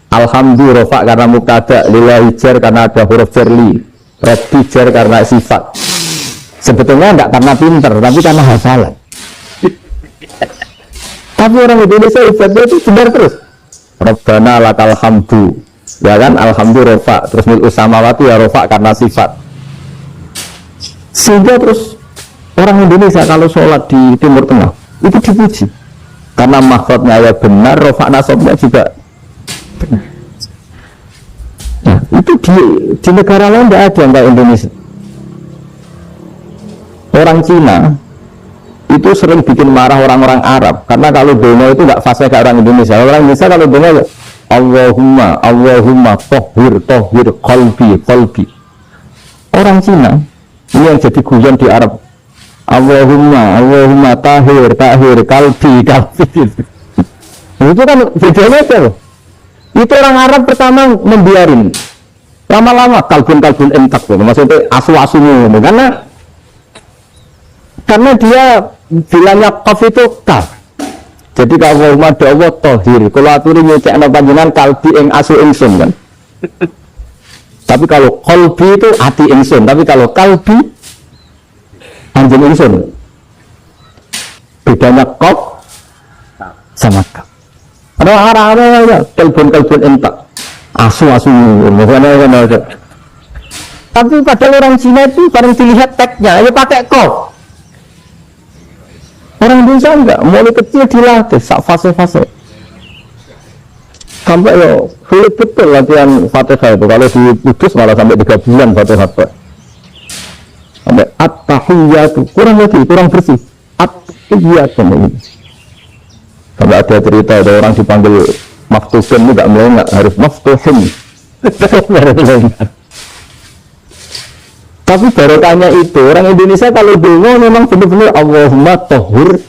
S3: alhamdu rofa karena mubtada, lillahi jar karena ada huruf jar li, rabbi jar karena sifat. Sebetulnya enggak karena pinter, tapi karena hafalan. Tapi orang Indonesia hebatnya itu benar terus. Rabbana lakal hamdu, ya kan, alhamdu rofa, terus mil'us samawati ya rofa karena sifat. Sehingga terus orang Indonesia kalau sholat di Timur Tengah itu dipuji karena makhrajnya ya benar, rofa nasabnya juga benar. Nah, itu di negara lain tidak ada yang kayak Indonesia. Orang Cina itu sering bikin marah orang-orang Arab karena kalau doa itu nggak fasih kayak orang Indonesia. Orang Indonesia kalau doa Allahumma tohhir qalbi. Orang Cina ini yang jadi guyon di Arab, Allahumma tahir kalbi. Itu kan bedanya itu loh. Itu orang Arab pertama membiarin, lama-lama kalbun entak loh, maksudnya asu-asumu, karena dia bilangnya qaf itu kaf. Jadi kalau Allahumma da'wa tahir, kalau aturi nyecekna panjenengan kalbi ing asu ingsun kan. Tapi kalau qalbi itu hati ingsun, tapi kalau kalbi anjing ingsun. Bedanya qaf sama kaf. Ada orang-orang kalbun entak, asu-asu. Tapi padahal orang Cina itu paling dilihat teksnya, ya pakai qaf. Orang Indonesia enggak, mulai kecil dilatih, fase-fase. Sampai ya, sulit betul latihan Fatihah itu. Kalau di Kudus malah sampai 3 bulan Fatihah. Sampai at-tahiyyatu, kurang bersih. iya ini. Kalau ada cerita ada orang dipanggil maftuhin itu gak melengak, harus maftuhin. Tapi barokahnya itu orang Indonesia kalau dulu memang benar-benar Allahumma tahhir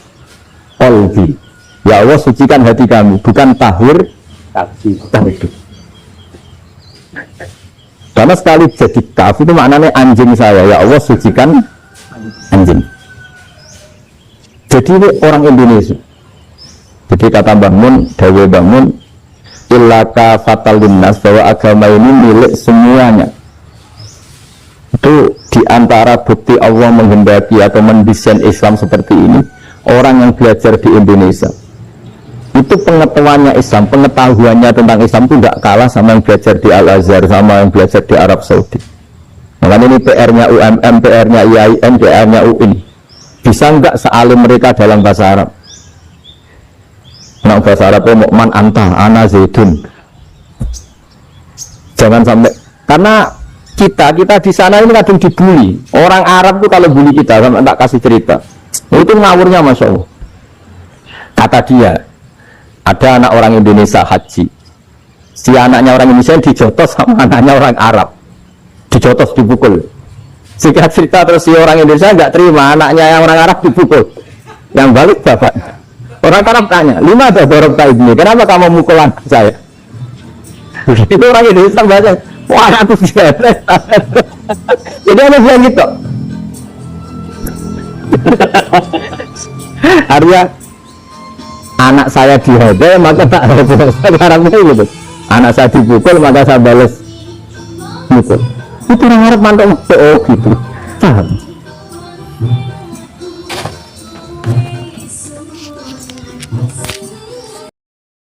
S3: qalbi. Ya Allah sucikan hati kami, bukan tahir kaki. Karena sekali jadi kaf itu maknanya anjing saya, ya Allah sucikan anjing. Jadi ini orang Indonesia. Jadi kata bangun, dawe bangun, illaka fatal linnas, bahwa agama ini milik semuanya. Itu diantara bukti Allah menghendaki atau mendesain Islam seperti ini, orang yang belajar di Indonesia itu pengetahuannya Islam, pengetahuannya tentang Islam itu tidak kalah sama yang belajar di Al-Azhar, sama yang belajar di Arab Saudi. Makanya ini PR-nya UMM, PR-nya IAIN, PR-nya UIN. Bisa enggak sealim mereka dalam bahasa Arab? Nah, bahasa Arabnya Mu'man anta, ana zaidun. Jangan sampai, karena kita di sana ini kadang dibully. Orang Arab tuh kalau bully kita, sama tak kasih cerita, itu ngawurnya Masya Allah. Kata dia, ada anak orang Indonesia haji, si anaknya orang Indonesia dijotos sama anaknya orang Arab, dijotos, dipukul. Singkat cerita terus si orang Indonesia nggak terima, anaknya yang orang Arab dipukul, yang balik bapak. Orang Arab tanya, lima ada dorong ini, kenapa kamu mukul anak saya? Itu orang Indonesia baca, wah aku jelek. Jadi ada bilang gitu. Artinya anak saya dihadai maka tak ada sekarang itu gitu. Anak saya dipukul maka saya balas mukul. Itu orang Arab mantap gitu. Paham?